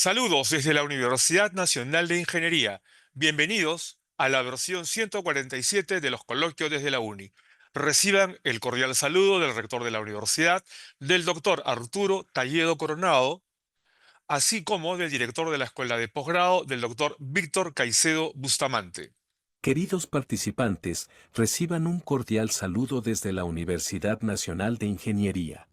Saludos desde la Universidad Nacional de Ingeniería. Bienvenidos a la versión 147 de los coloquios desde la UNI. Reciban el cordial saludo del rector de la universidad, del doctor Arturo Talledo Coronado, así como del director de la Escuela de Posgrado, del doctor Víctor Caicedo Bustamante. Queridos participantes, reciban un cordial saludo desde la Universidad Nacional de Ingeniería.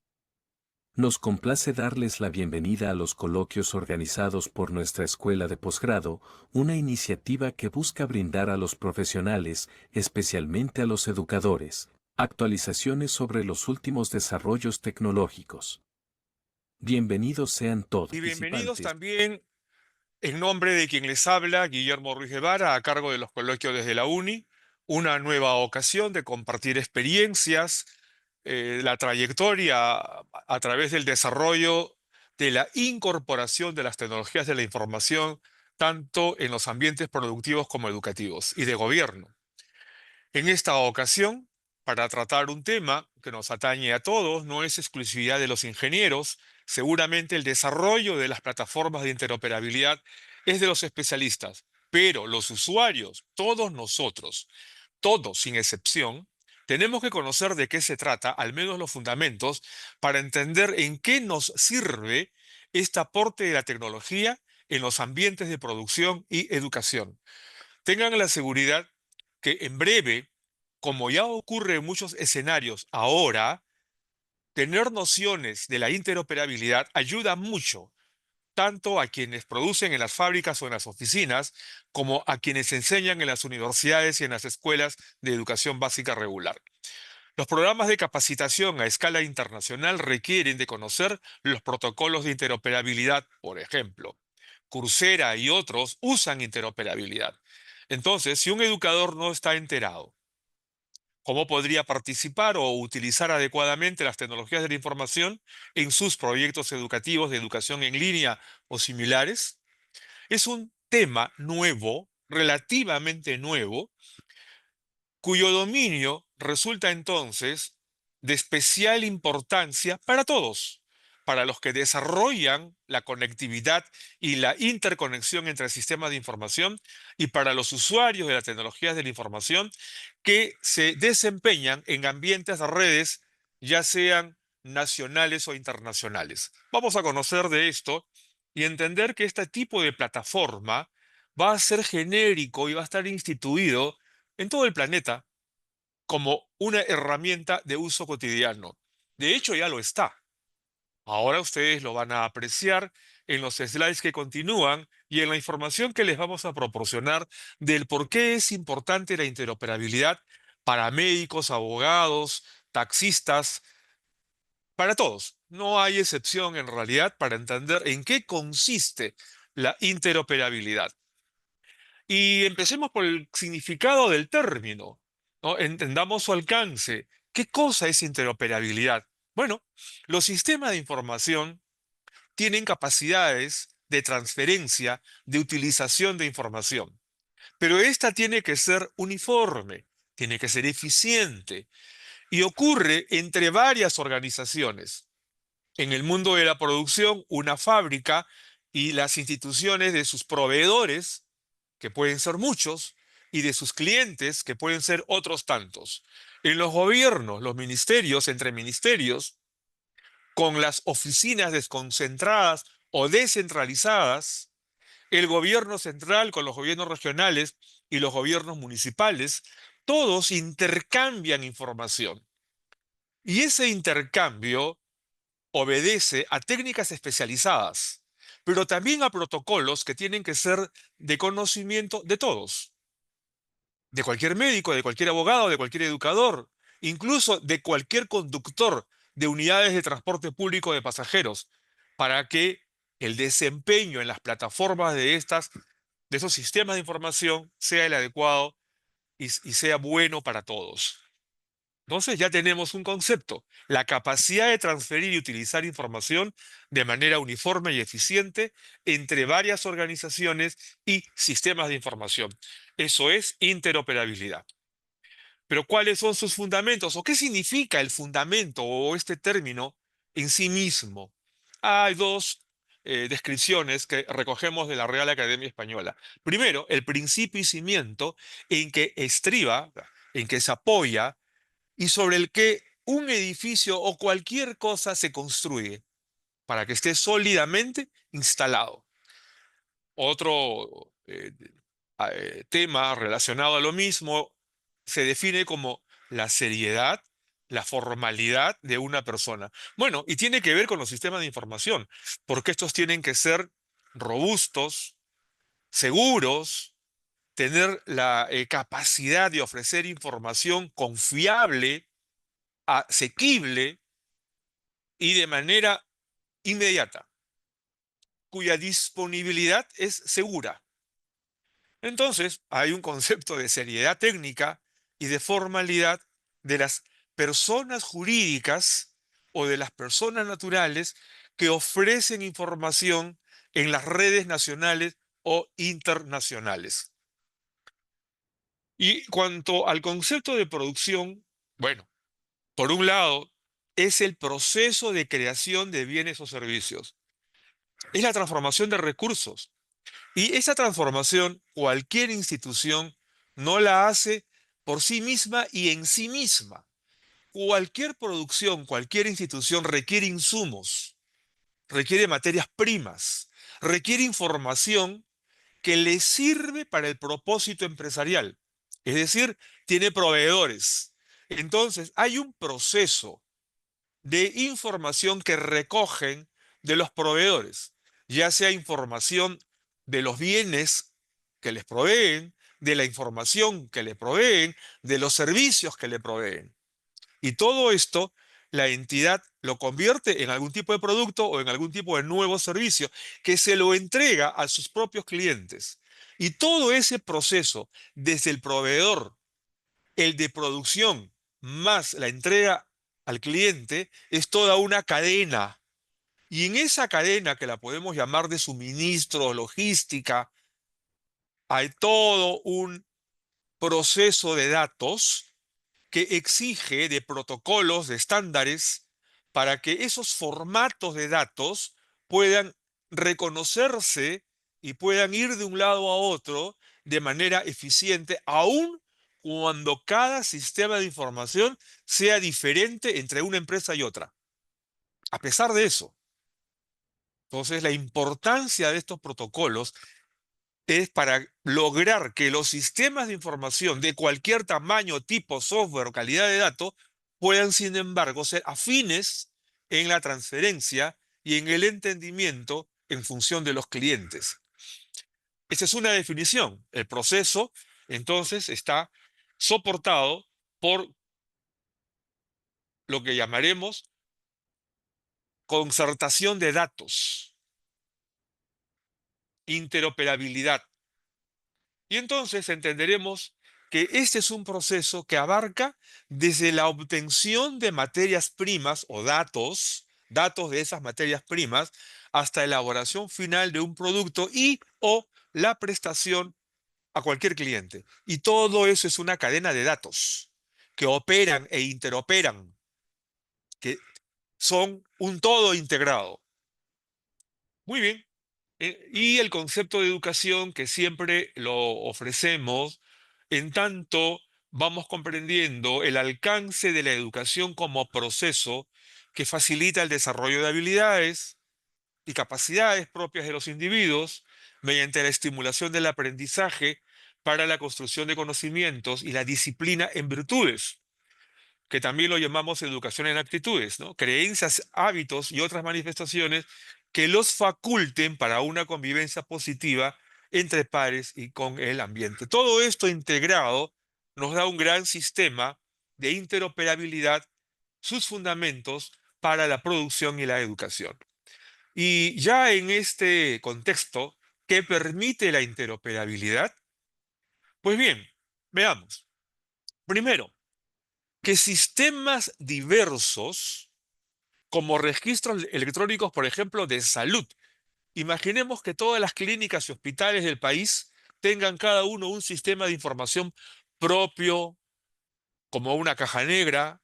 Nos complace darles la bienvenida a los coloquios organizados por nuestra Escuela de Posgrado, una iniciativa que busca brindar a los profesionales, especialmente a los educadores, actualizaciones sobre los últimos desarrollos tecnológicos. Bienvenidos sean todos Y bienvenidos participantes. también en nombre de quien les habla, Guillermo Ruiz Guevara, a cargo de los coloquios desde la UNI, una nueva ocasión de compartir experiencias, la trayectoria a través del desarrollo de la incorporación de las tecnologías de la información, tanto en los ambientes productivos como educativos y de gobierno. En esta ocasión, para tratar un tema que nos atañe a todos, no es exclusividad de los ingenieros, seguramente el desarrollo de las plataformas de interoperabilidad es de los especialistas, pero los usuarios, todos nosotros, todos sin excepción, tenemos que conocer de qué se trata, al menos los fundamentos, para entender en qué nos sirve este aporte de la tecnología en los ambientes de producción y educación. Tengan la seguridad que en breve, como ya ocurre en muchos escenarios ahora, tener nociones de la interoperabilidad ayuda mucho, tanto a quienes producen en las fábricas o en las oficinas, como a quienes enseñan en las universidades y en las escuelas de educación básica regular. Los programas de capacitación a escala internacional requieren de conocer los protocolos de interoperabilidad, por ejemplo. Coursera y otros usan interoperabilidad. Entonces, si un educador no está enterado, ¿cómo podría participar o utilizar adecuadamente las tecnologías de la información en sus proyectos educativos de educación en línea o similares? Es un tema nuevo, relativamente nuevo, cuyo dominio resulta entonces de especial importancia para todos, para los que desarrollan la conectividad y la interconexión entre sistemas de información y para los usuarios de las tecnologías de la información que se desempeñan en ambientes de redes, ya sean nacionales o internacionales. Vamos a conocer de esto y entender que este tipo de plataforma va a ser genérico y va a estar instituido en todo el planeta como una herramienta de uso cotidiano. De hecho, ya lo está. Ahora ustedes lo van a apreciar en los slides que continúan y en la información que les vamos a proporcionar del por qué es importante la interoperabilidad para médicos, abogados, taxistas, para todos. No hay excepción en realidad para entender en qué consiste la interoperabilidad. Y empecemos por el significado del término, ¿no? Entendamos su alcance. ¿Qué cosa es interoperabilidad? Bueno, los sistemas de información tienen capacidades de transferencia, de utilización de información, pero esta tiene que ser uniforme, tiene que ser eficiente y ocurre entre varias organizaciones. En el mundo de la producción, una fábrica y las instituciones de sus proveedores, que pueden ser muchos, y de sus clientes, que pueden ser otros tantos. En los gobiernos, los ministerios, entre ministerios, con las oficinas desconcentradas o descentralizadas, el gobierno central con los gobiernos regionales y los gobiernos municipales, todos intercambian información. Y ese intercambio obedece a técnicas especializadas, pero también a protocolos que tienen que ser de conocimiento de todos, de cualquier médico, de cualquier abogado, de cualquier educador, incluso de cualquier conductor de unidades de transporte público de pasajeros, para que el desempeño en las plataformas de esos sistemas de información sea el adecuado y sea bueno para todos. Entonces ya tenemos un concepto, la capacidad de transferir y utilizar información de manera uniforme y eficiente entre varias organizaciones y sistemas de información. Eso es interoperabilidad. Pero ¿cuáles son sus fundamentos? ¿O qué significa el fundamento o este término en sí mismo? Hay dos descripciones que recogemos de la Real Academia Española. Primero, el principio y cimiento en que estriba, en que se apoya y sobre el que un edificio o cualquier cosa se construye para que esté sólidamente instalado. Otro tema relacionado a lo mismo se define como la seriedad, la formalidad de una persona. Bueno, y tiene que ver con los sistemas de información, porque estos tienen que ser robustos, seguros, tener la capacidad de ofrecer información confiable, asequible y de manera inmediata, cuya disponibilidad es segura. Entonces, hay un concepto de seriedad técnica y de formalidad de las personas jurídicas o de las personas naturales que ofrecen información en las redes nacionales o internacionales. Y cuanto al concepto de producción, bueno, por un lado, es el proceso de creación de bienes o servicios. Es la transformación de recursos. Y esa transformación, cualquier institución no la hace por sí misma y en sí misma. Cualquier producción, cualquier institución requiere insumos, requiere materias primas, requiere información que le sirve para el propósito empresarial. Es decir, tiene proveedores. Entonces, hay un proceso de información que recogen de los proveedores, ya sea información de los bienes que les proveen, de la información que le proveen, de los servicios que le proveen. Y todo esto, la entidad lo convierte en algún tipo de producto o en algún tipo de nuevo servicio que se lo entrega a sus propios clientes. Y todo ese proceso, desde el proveedor, el de producción más la entrega al cliente, es toda una cadena. Y en esa cadena, que la podemos llamar de suministro, logística, hay todo un proceso de datos que exige de protocolos, de estándares, para que esos formatos de datos puedan reconocerse y puedan ir de un lado a otro de manera eficiente, aun cuando cada sistema de información sea diferente entre una empresa y otra. A pesar de eso, entonces la importancia de estos protocolos es para lograr que los sistemas de información de cualquier tamaño, tipo, software o calidad de datos puedan, sin embargo, ser afines en la transferencia y en el entendimiento en función de los clientes. Esa es una definición. El proceso, entonces, está soportado por lo que llamaremos concertación de datos, interoperabilidad. Y entonces entenderemos que este es un proceso que abarca desde la obtención de materias primas o datos de esas materias primas, hasta elaboración final de un producto y o la prestación a cualquier cliente. Y todo eso es una cadena de datos que operan e interoperan, que son un todo integrado. Muy bien. Y el concepto de educación que siempre lo ofrecemos, en tanto vamos comprendiendo el alcance de la educación como proceso que facilita el desarrollo de habilidades y capacidades propias de los individuos mediante la estimulación del aprendizaje para la construcción de conocimientos y la disciplina en virtudes, que también lo llamamos educación en actitudes, ¿no? Creencias, hábitos y otras manifestaciones que los faculten para una convivencia positiva entre pares y con el ambiente. Todo esto integrado nos da un gran sistema de interoperabilidad, sus fundamentos para la producción y la educación. Y ya en este contexto, ¿qué permite la interoperabilidad? Pues bien, veamos. Primero, que sistemas diversos, como registros electrónicos, por ejemplo, de salud. Imaginemos que todas las clínicas y hospitales del país tengan cada uno un sistema de información propio, como una caja negra,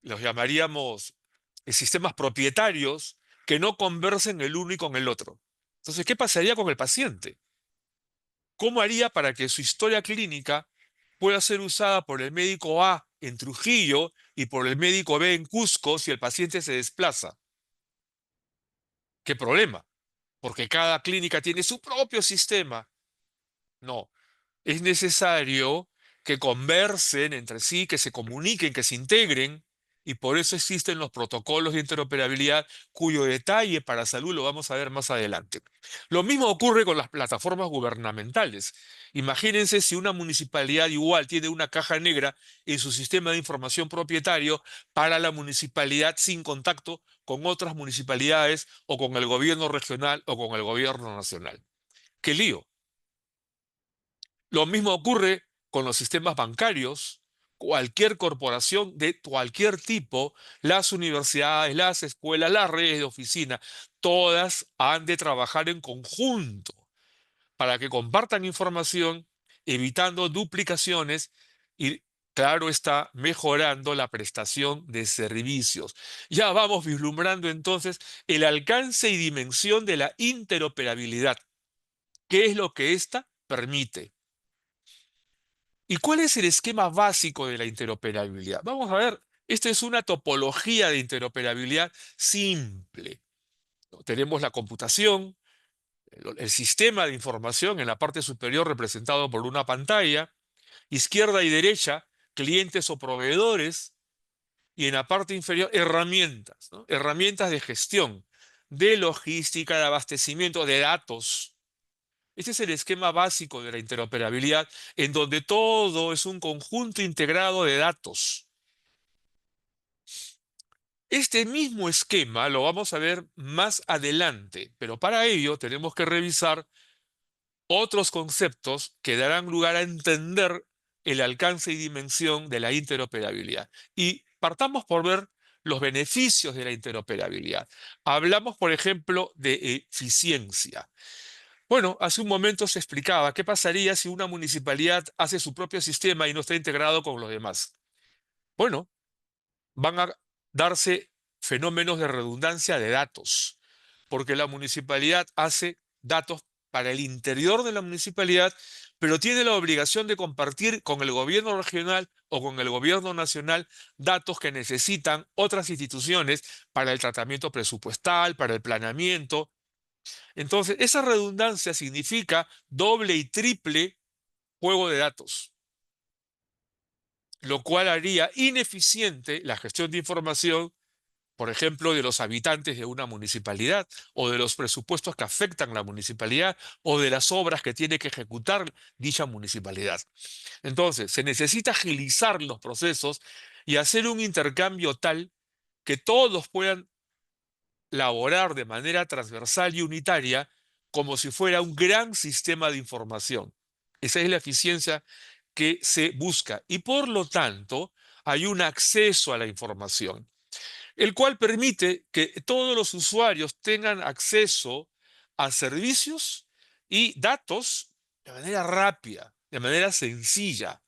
los llamaríamos sistemas propietarios, que no conversen el uno y con el otro. Entonces, ¿qué pasaría con el paciente? ¿Cómo haría para que su historia clínica pueda ser usada por el médico A en Trujillo y por el médico B en Cusco si el paciente se desplaza? ¿Qué problema? Porque cada clínica tiene su propio sistema. No, es necesario que conversen entre sí, que se comuniquen, que se integren, y por eso existen los protocolos de interoperabilidad, cuyo detalle para salud lo vamos a ver más adelante. Lo mismo ocurre con las plataformas gubernamentales. Imagínense si una municipalidad igual tiene una caja negra en su sistema de información propietario para la municipalidad sin contacto con otras municipalidades o con el gobierno regional o con el gobierno nacional. ¡Qué lío! Lo mismo ocurre con los sistemas bancarios. Cualquier corporación de cualquier tipo, las universidades, las escuelas, las redes de oficina, todas han de trabajar en conjunto para que compartan información, evitando duplicaciones y, claro está, mejorando la prestación de servicios. Ya vamos vislumbrando entonces el alcance y dimensión de la interoperabilidad. ¿Qué es lo que ésta permite? ¿Y cuál es el esquema básico de la interoperabilidad? Vamos a ver, esta es una topología de interoperabilidad simple. Tenemos la computación, el sistema de información en la parte superior representado por una pantalla, izquierda y derecha, clientes o proveedores, y en la parte inferior, herramientas, ¿no? Herramientas de gestión, de logística, de abastecimiento, de datos. Este es el esquema básico de la interoperabilidad, en donde todo es un conjunto integrado de datos. Este mismo esquema lo vamos a ver más adelante, pero para ello tenemos que revisar otros conceptos que darán lugar a entender el alcance y dimensión de la interoperabilidad. Y partamos por ver los beneficios de la interoperabilidad. Hablamos, por ejemplo, de eficiencia. Bueno, hace un momento se explicaba qué pasaría si una municipalidad hace su propio sistema y no está integrado con los demás. Bueno, van a darse fenómenos de redundancia de datos, porque la municipalidad hace datos para el interior de la municipalidad, pero tiene la obligación de compartir con el gobierno regional o con el gobierno nacional datos que necesitan otras instituciones para el tratamiento presupuestal, para el planeamiento. Entonces, esa redundancia significa doble y triple juego de datos, lo cual haría ineficiente la gestión de información, por ejemplo, de los habitantes de una municipalidad, o de los presupuestos que afectan la municipalidad, o de las obras que tiene que ejecutar dicha municipalidad. Entonces, se necesita agilizar los procesos y hacer un intercambio tal que todos puedan laborar de manera transversal y unitaria como si fuera un gran sistema de información. Esa es la eficiencia que se busca y por lo tanto hay un acceso a la información, el cual permite que todos los usuarios tengan acceso a servicios y datos de manera rápida, de manera sencilla.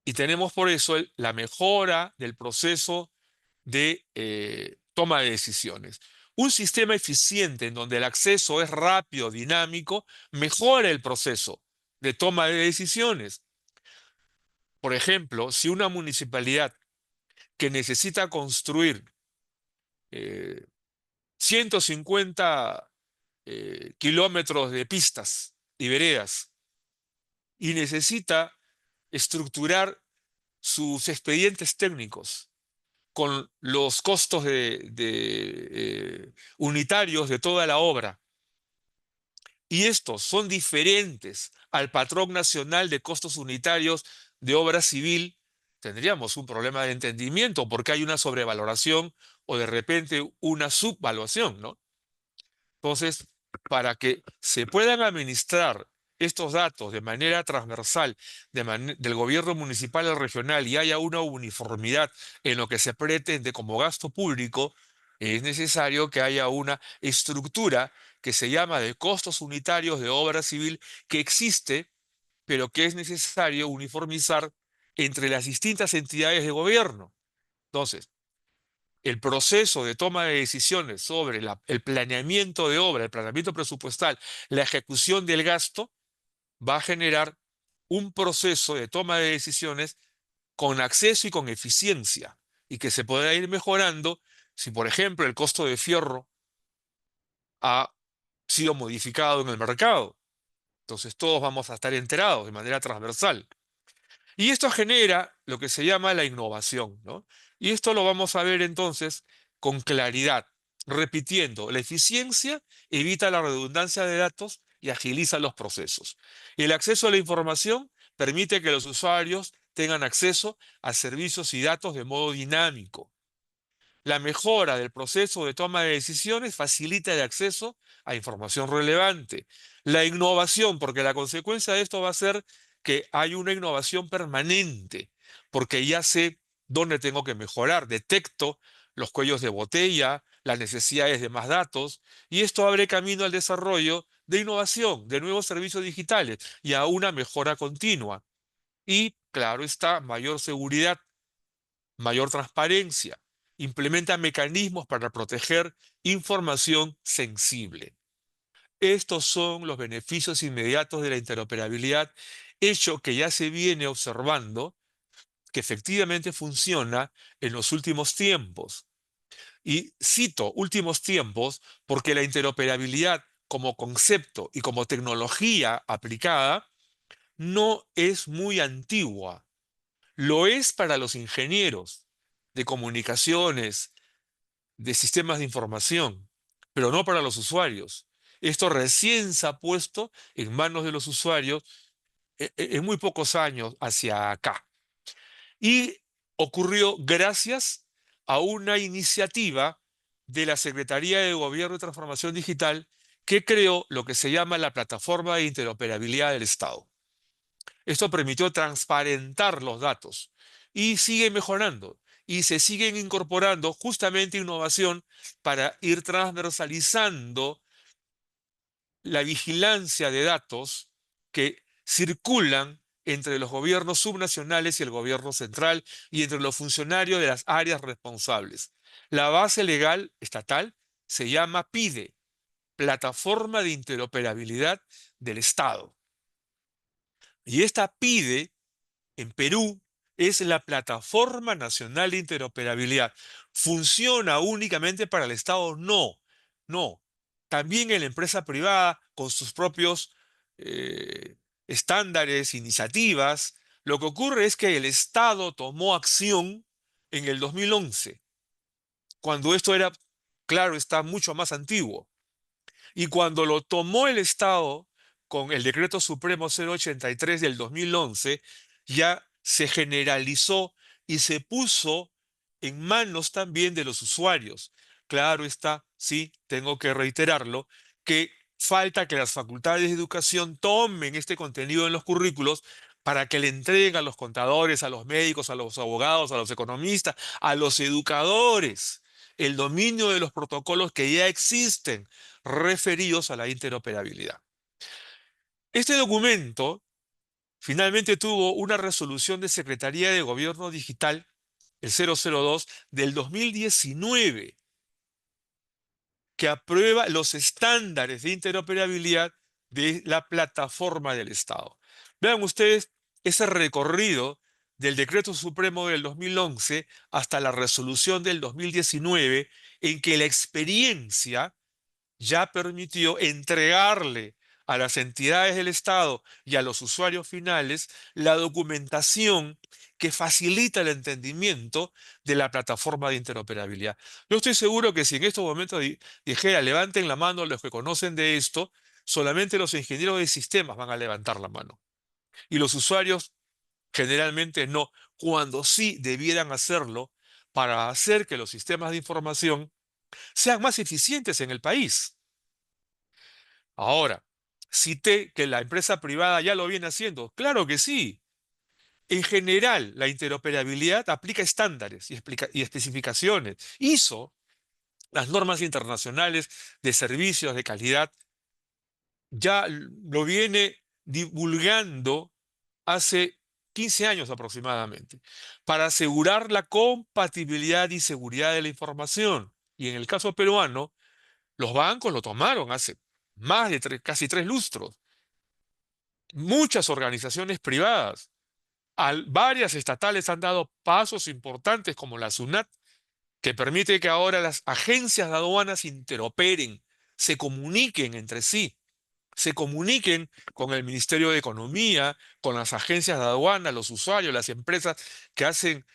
Y tenemos por eso la mejora del proceso de toma de decisiones. Un sistema eficiente en donde el acceso es rápido, dinámico, mejora el proceso de toma de decisiones. Por ejemplo, si una municipalidad que necesita construir eh, 150 kilómetros de pistas y veredas y necesita estructurar sus expedientes técnicos con los costos unitarios de toda la obra. Y estos son diferentes al patrón nacional de costos unitarios de obra civil. Tendríamos un problema de entendimiento porque hay una sobrevaloración o de repente una subvaluación, ¿no? Entonces, para que se puedan administrar estos datos de manera transversal del gobierno municipal al regional y haya una uniformidad en lo que se pretende como gasto público, es necesario que haya una estructura que se llama de costos unitarios de obra civil que existe, pero que es necesario uniformizar entre las distintas entidades de gobierno. Entonces, el proceso de toma de decisiones sobre el planeamiento de obra, el planeamiento presupuestal, la ejecución del gasto, va a generar un proceso de toma de decisiones con acceso y con eficiencia, y que se pueda ir mejorando si, por ejemplo, el costo de fierro ha sido modificado en el mercado. Entonces todos vamos a estar enterados de manera transversal. Y esto genera lo que se llama la innovación, ¿no? Y esto lo vamos a ver entonces con claridad, repitiendo, la eficiencia evita la redundancia de datos y agiliza los procesos. Y el acceso a la información permite que los usuarios tengan acceso a servicios y datos de modo dinámico. La mejora del proceso de toma de decisiones facilita el acceso a información relevante. La innovación, porque la consecuencia de esto va a ser que hay una innovación permanente, porque ya sé dónde tengo que mejorar, detecto los cuellos de botella, las necesidades de más datos, y esto abre camino al desarrollo de innovación, de nuevos servicios digitales y a una mejora continua. Y, claro está, mayor seguridad, mayor transparencia, implementa mecanismos para proteger información sensible. Estos son los beneficios inmediatos de la interoperabilidad, hecho que ya se viene observando que efectivamente funciona en los últimos tiempos. Y cito últimos tiempos porque la interoperabilidad como concepto y como tecnología aplicada no es muy antigua. Lo es para los ingenieros de comunicaciones, de sistemas de información, pero no para los usuarios. Esto recién se ha puesto en manos de los usuarios en muy pocos años hacia acá. Y ocurrió gracias a una iniciativa de la Secretaría de Gobierno y Transformación Digital que creó lo que se llama la Plataforma de Interoperabilidad del Estado. Esto permitió transparentar los datos y sigue mejorando y se siguen incorporando justamente innovación para ir transversalizando la vigilancia de datos que circulan entre los gobiernos subnacionales y el gobierno central y entre los funcionarios de las áreas responsables. La base legal estatal se llama PIDE, Plataforma de Interoperabilidad del Estado. Y esta PIDE en Perú es la Plataforma Nacional de Interoperabilidad. ¿Funciona únicamente para el Estado? No, no. También en la empresa privada, con sus propios eh, estándares, iniciativas. Lo que ocurre es que el Estado tomó acción en el 2011, cuando esto era, claro, está mucho más antiguo. Y cuando lo tomó el Estado con el Decreto Supremo 083 del 2011, ya se generalizó y se puso en manos también de los usuarios. Claro está, sí, tengo que reiterarlo, que falta que las facultades de educación tomen este contenido en los currículos para que le entreguen a los contadores, a los médicos, a los abogados, a los economistas, a los educadores, el dominio de los protocolos que ya existen referidos a la interoperabilidad. Este documento finalmente tuvo una resolución de Secretaría de Gobierno Digital, el 002 del 2019, que aprueba los estándares de interoperabilidad de la plataforma del Estado. Vean ustedes ese recorrido del Decreto Supremo del 2011 hasta la resolución del 2019, en que la experiencia ya permitió entregarle a las entidades del Estado y a los usuarios finales la documentación que facilita el entendimiento de la plataforma de interoperabilidad. Yo estoy seguro que si en estos momentos dijera levanten la mano los que conocen de esto, solamente los ingenieros de sistemas van a levantar la mano. Y los usuarios generalmente no, cuando sí debieran hacerlo para hacer que los sistemas de información sean más eficientes en el país. Ahora, cité que la empresa privada ya lo viene haciendo. Claro que sí. En general, la interoperabilidad aplica estándares y especificaciones. ISO, las normas internacionales de servicios de calidad, ya lo viene divulgando hace 15 años aproximadamente, para asegurar la compatibilidad y seguridad de la información. Y en el caso peruano, los bancos lo tomaron hace más de casi 3 lustros. Muchas organizaciones privadas, varias estatales han dado pasos importantes como la SUNAT, que permite que ahora las agencias de aduanas interoperen, se comuniquen entre sí, se comuniquen con el Ministerio de Economía, con las agencias de aduanas, los usuarios, las empresas que hacen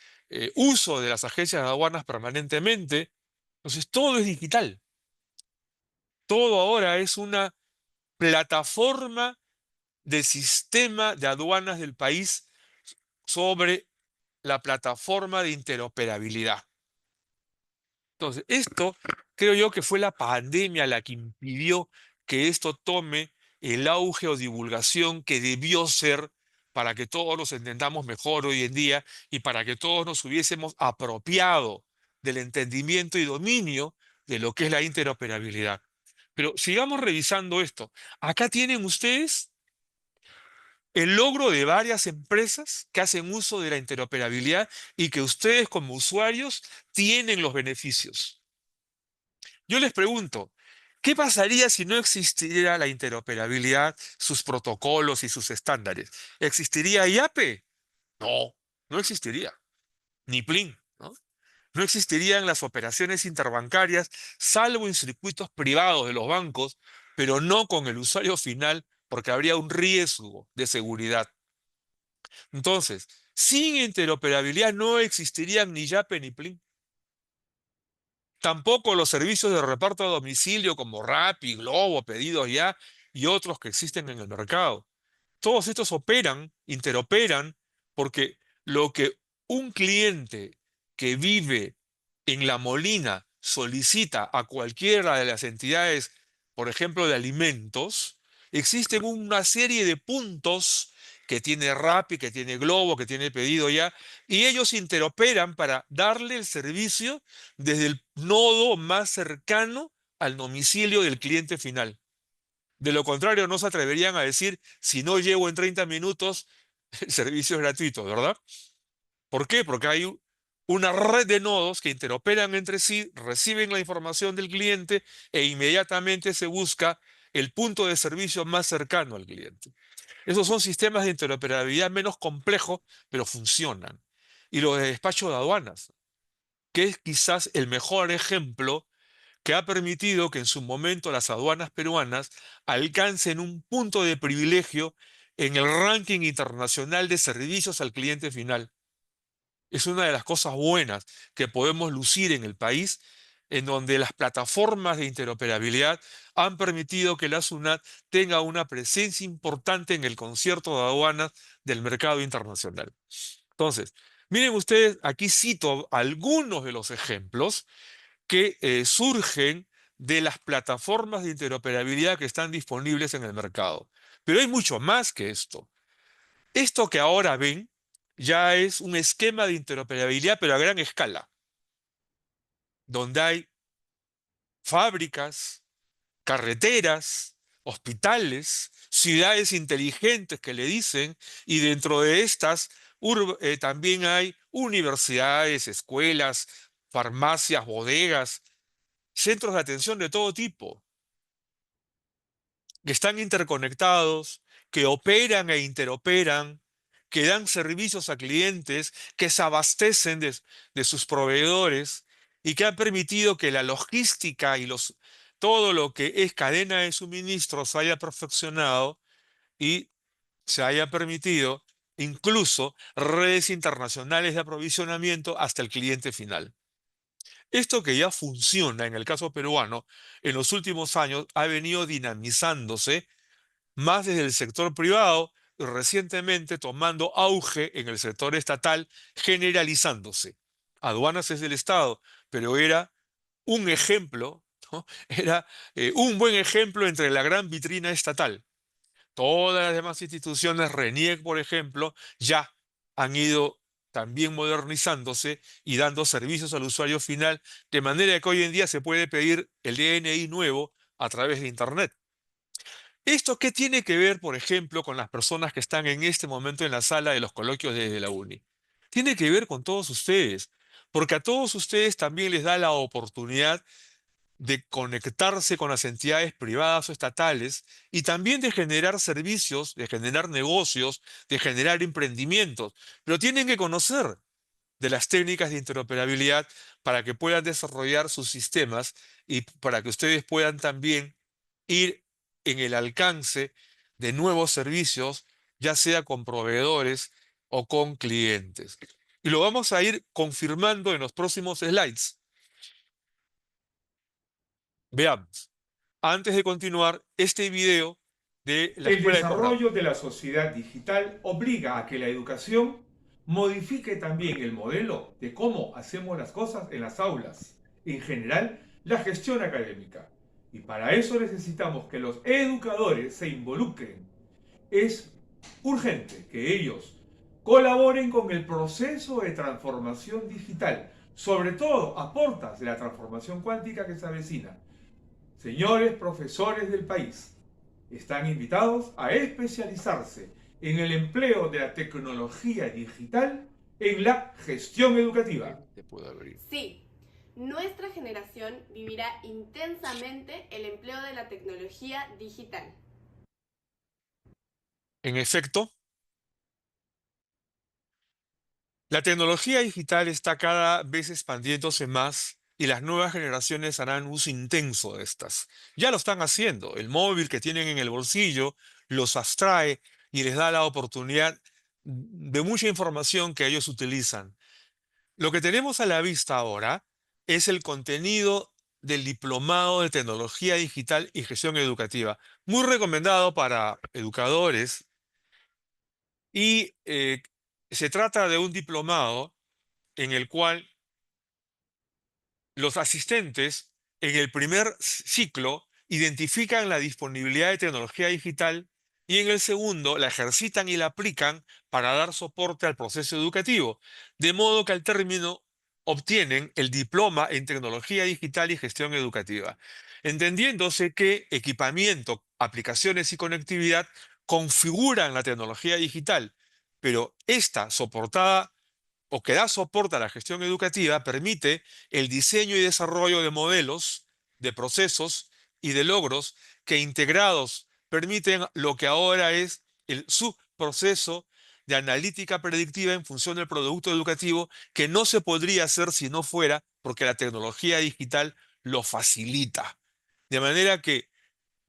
uso de las agencias de aduanas permanentemente. Entonces, todo es digital. Todo ahora es una plataforma del sistema de aduanas del país sobre la plataforma de interoperabilidad. Entonces, esto creo yo que fue la pandemia la que impidió que esto tome el auge o divulgación que debió ser para que todos nos entendamos mejor hoy en día y para que todos nos hubiésemos apropiado del entendimiento y dominio de lo que es la interoperabilidad. Pero sigamos revisando esto. Acá tienen ustedes el logro de varias empresas que hacen uso de la interoperabilidad y que ustedes como usuarios tienen los beneficios. Yo les pregunto, ¿qué pasaría si no existiera la interoperabilidad, sus protocolos y sus estándares? ¿Existiría IAPE? No, no existiría. Ni PLIN, ¿no? No existirían las operaciones interbancarias, salvo en circuitos privados de los bancos, pero no con el usuario final, porque habría un riesgo de seguridad. Entonces, sin interoperabilidad no existirían ni YAPE ni PLIN. Tampoco los servicios de reparto a domicilio como Rappi, Globo, Pedidos Ya y otros que existen en el mercado. Todos estos operan, interoperan, porque lo que un cliente que vive en La Molina solicita a cualquiera de las entidades, por ejemplo, de alimentos, existen una serie de puntos que tiene Rappi, que tiene Globo, que tiene Pedido Ya, y ellos interoperan para darle el servicio desde el nodo más cercano al domicilio del cliente final. De lo contrario, no se atreverían a decir, si no llego en 30 minutos, el servicio es gratuito, ¿verdad? ¿Por qué? Porque hay una red de nodos que interoperan entre sí, reciben la información del cliente e inmediatamente se busca el punto de servicio más cercano al cliente. Esos son sistemas de interoperabilidad menos complejos, pero funcionan. Y los de despacho de aduanas, que es quizás el mejor ejemplo que ha permitido que en su momento las aduanas peruanas alcancen un punto de privilegio en el ranking internacional de servicios al cliente final. Es una de las cosas buenas que podemos lucir en el país, en donde las plataformas de interoperabilidad han permitido que la SUNAT tenga una presencia importante en el concierto de aduanas del mercado internacional. Entonces, miren ustedes, aquí cito algunos de los ejemplos que surgen de las plataformas de interoperabilidad que están disponibles en el mercado. Pero hay mucho más que esto. Esto que ahora ven ya es un esquema de interoperabilidad, pero a gran escala, donde hay fábricas, carreteras, hospitales, ciudades inteligentes que le dicen, y dentro de estas también hay universidades, escuelas, farmacias, bodegas, centros de atención de todo tipo, que están interconectados, que operan e interoperan, que dan servicios a clientes, que se abastecen de sus proveedores y que han permitido que la logística y todo lo que es cadena de suministro se haya perfeccionado y se haya permitido incluso redes internacionales de aprovisionamiento hasta el cliente final. Esto que ya funciona en el caso peruano, en los últimos años ha venido dinamizándose más desde el sector privado y recientemente tomando auge en el sector estatal, generalizándose. Aduanas es del Estado, pero era un ejemplo, ¿no? Era un buen ejemplo entre la gran vitrina estatal. Todas las demás instituciones, RENIEC, por ejemplo, ya han ido también modernizándose y dando servicios al usuario final, de manera que hoy en día se puede pedir el DNI nuevo a través de Internet. ¿Esto qué tiene que ver, por ejemplo, con las personas que están en este momento en la sala de los coloquios desde la uni? Tiene que ver con todos ustedes, porque a todos ustedes también les da la oportunidad de conectarse con las entidades privadas o estatales y también de generar servicios, de generar negocios, de generar emprendimientos. Pero tienen que conocer de las técnicas de interoperabilidad para que puedan desarrollar sus sistemas y para que ustedes puedan también ir en el alcance de nuevos servicios, ya sea con proveedores o con clientes. Y lo vamos a ir confirmando en los próximos slides. Veamos. Antes de continuar, este video de la El Escuela de Cobra. desarrollo de la sociedad digital obliga a que la educación modifique también el modelo de cómo hacemos las cosas en las aulas, en general la gestión académica. Y para eso necesitamos que los educadores se involucren. Es urgente que ellos colaboren con el proceso de transformación digital, sobre todo a portas de la transformación cuántica que se avecina. Señores profesores del país, están invitados a especializarse en el empleo de la tecnología digital en la gestión educativa. Te puedo abrir. Sí, nuestra generación vivirá intensamente el empleo de la tecnología digital. En efecto, la tecnología digital está cada vez expandiéndose más y las nuevas generaciones harán uso intenso de estas. Ya lo están haciendo. El móvil que tienen en el bolsillo los abstrae y les da la oportunidad de mucha información que ellos utilizan. Lo que tenemos a la vista ahora es el contenido del Diplomado de Tecnología Digital y Gestión Educativa, muy recomendado para educadores y se trata de un diplomado en el cual los asistentes en el primer ciclo identifican la disponibilidad de tecnología digital y en el segundo la ejercitan y la aplican para dar soporte al proceso educativo, de modo que al término obtienen el diploma en tecnología digital y gestión educativa, entendiéndose que equipamiento, aplicaciones y conectividad configuran la tecnología digital, pero esta soportada o que da soporte a la gestión educativa permite el diseño y desarrollo de modelos, de procesos y de logros que integrados permiten lo que ahora es el subproceso de analítica predictiva en función del producto educativo que no se podría hacer si no fuera porque la tecnología digital lo facilita. De manera que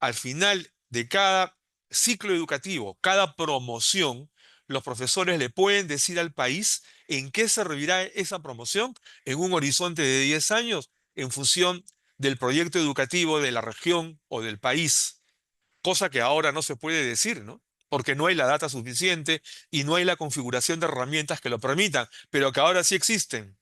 al final de cada ciclo educativo, cada promoción, los profesores le pueden decir al país en qué servirá esa promoción en un horizonte de 10 años en función del proyecto educativo de la región o del país, cosa que ahora no se puede decir, ¿no? Porque no hay la data suficiente y no hay la configuración de herramientas que lo permitan, pero que ahora sí existen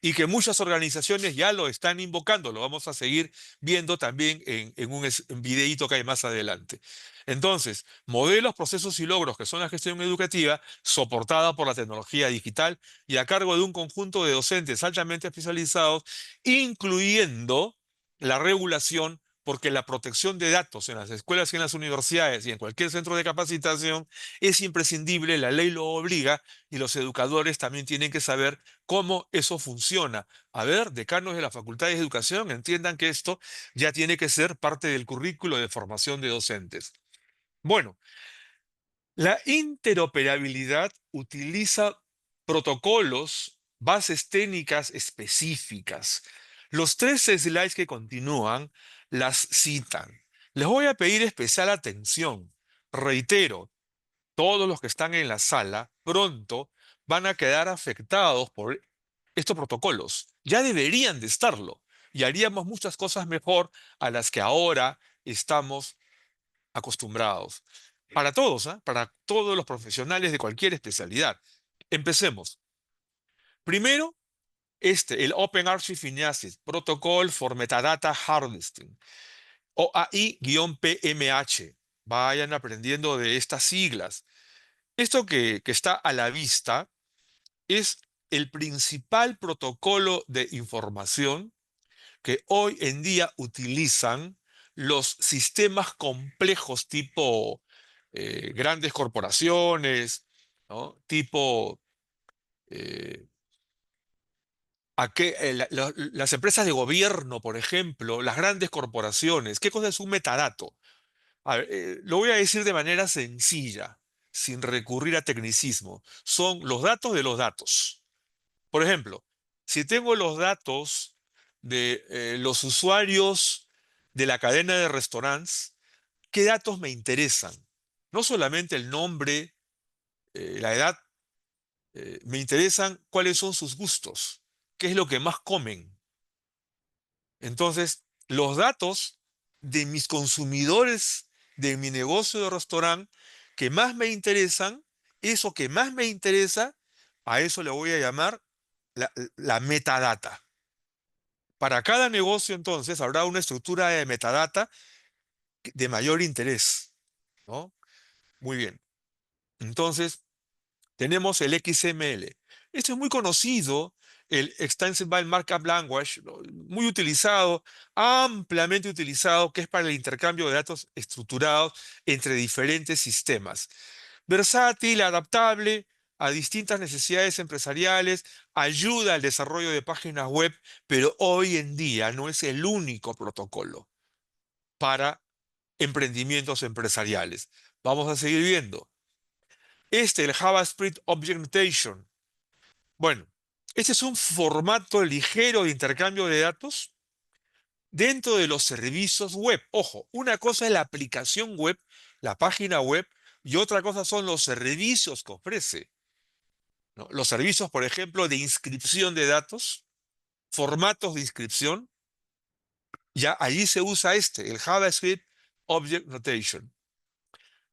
y que muchas organizaciones ya lo están invocando. Lo vamos a seguir viendo también en un videíto que hay más adelante. Entonces, modelos, procesos y logros, que son la gestión educativa, soportada por la tecnología digital y a cargo de un conjunto de docentes altamente especializados, incluyendo la regulación, porque la protección de datos en las escuelas y en las universidades y en cualquier centro de capacitación es imprescindible, la ley lo obliga y los educadores también tienen que saber cómo eso funciona. A ver, decanos de las facultades de educación, entiendan que esto ya tiene que ser parte del currículo de formación de docentes. Bueno, la interoperabilidad utiliza protocolos, bases técnicas específicas. Los tres slides que continúan las citan. Les voy a pedir especial atención. Reitero, todos los que están en la sala pronto van a quedar afectados por estos protocolos. Ya deberían de estarlo y haríamos muchas cosas mejor a las que ahora estamos acostumbrados. Para todos, ¿ah? Para todos los profesionales de cualquier especialidad. Empecemos. Primero, el Open Archive Protocol for Metadata Harvesting, OAI-PMH. Vayan aprendiendo de estas siglas. Esto que está a la vista es el principal protocolo de información que hoy en día utilizan los sistemas complejos tipo grandes corporaciones, ¿no? Tipo eh, las empresas de gobierno, por ejemplo, las grandes corporaciones. ¿Qué cosa es un metadato? A ver, lo voy a decir de manera sencilla, sin recurrir a tecnicismo. Son los datos de los datos. Por ejemplo, si tengo los datos de los usuarios de la cadena de restaurantes, ¿qué datos me interesan? No solamente el nombre, la edad, me interesan cuáles son sus gustos, qué es lo que más comen. Entonces, los datos de mis consumidores de mi negocio de restaurante que más me interesan, eso que más me interesa, a eso le voy a llamar la metadata. Para cada negocio, entonces, habrá una estructura de metadata de mayor interés, ¿no? Muy bien. Entonces, tenemos el XML. Esto es muy conocido, el Extensible Markup Language, ¿no? Muy utilizado, ampliamente utilizado, que es para el intercambio de datos estructurados entre diferentes sistemas. Versátil, adaptable a distintas necesidades empresariales, ayuda al desarrollo de páginas web, pero hoy en día no es el único protocolo para emprendimientos empresariales. Vamos a seguir viendo. El JavaScript Object Notation. Bueno, este es un formato ligero de intercambio de datos dentro de los servicios web. Ojo, una cosa es la aplicación web, la página web, y otra cosa son los servicios que ofrece, ¿no? Los servicios, por ejemplo, de inscripción de datos, formatos de inscripción, ya allí se usa el JavaScript Object Notation.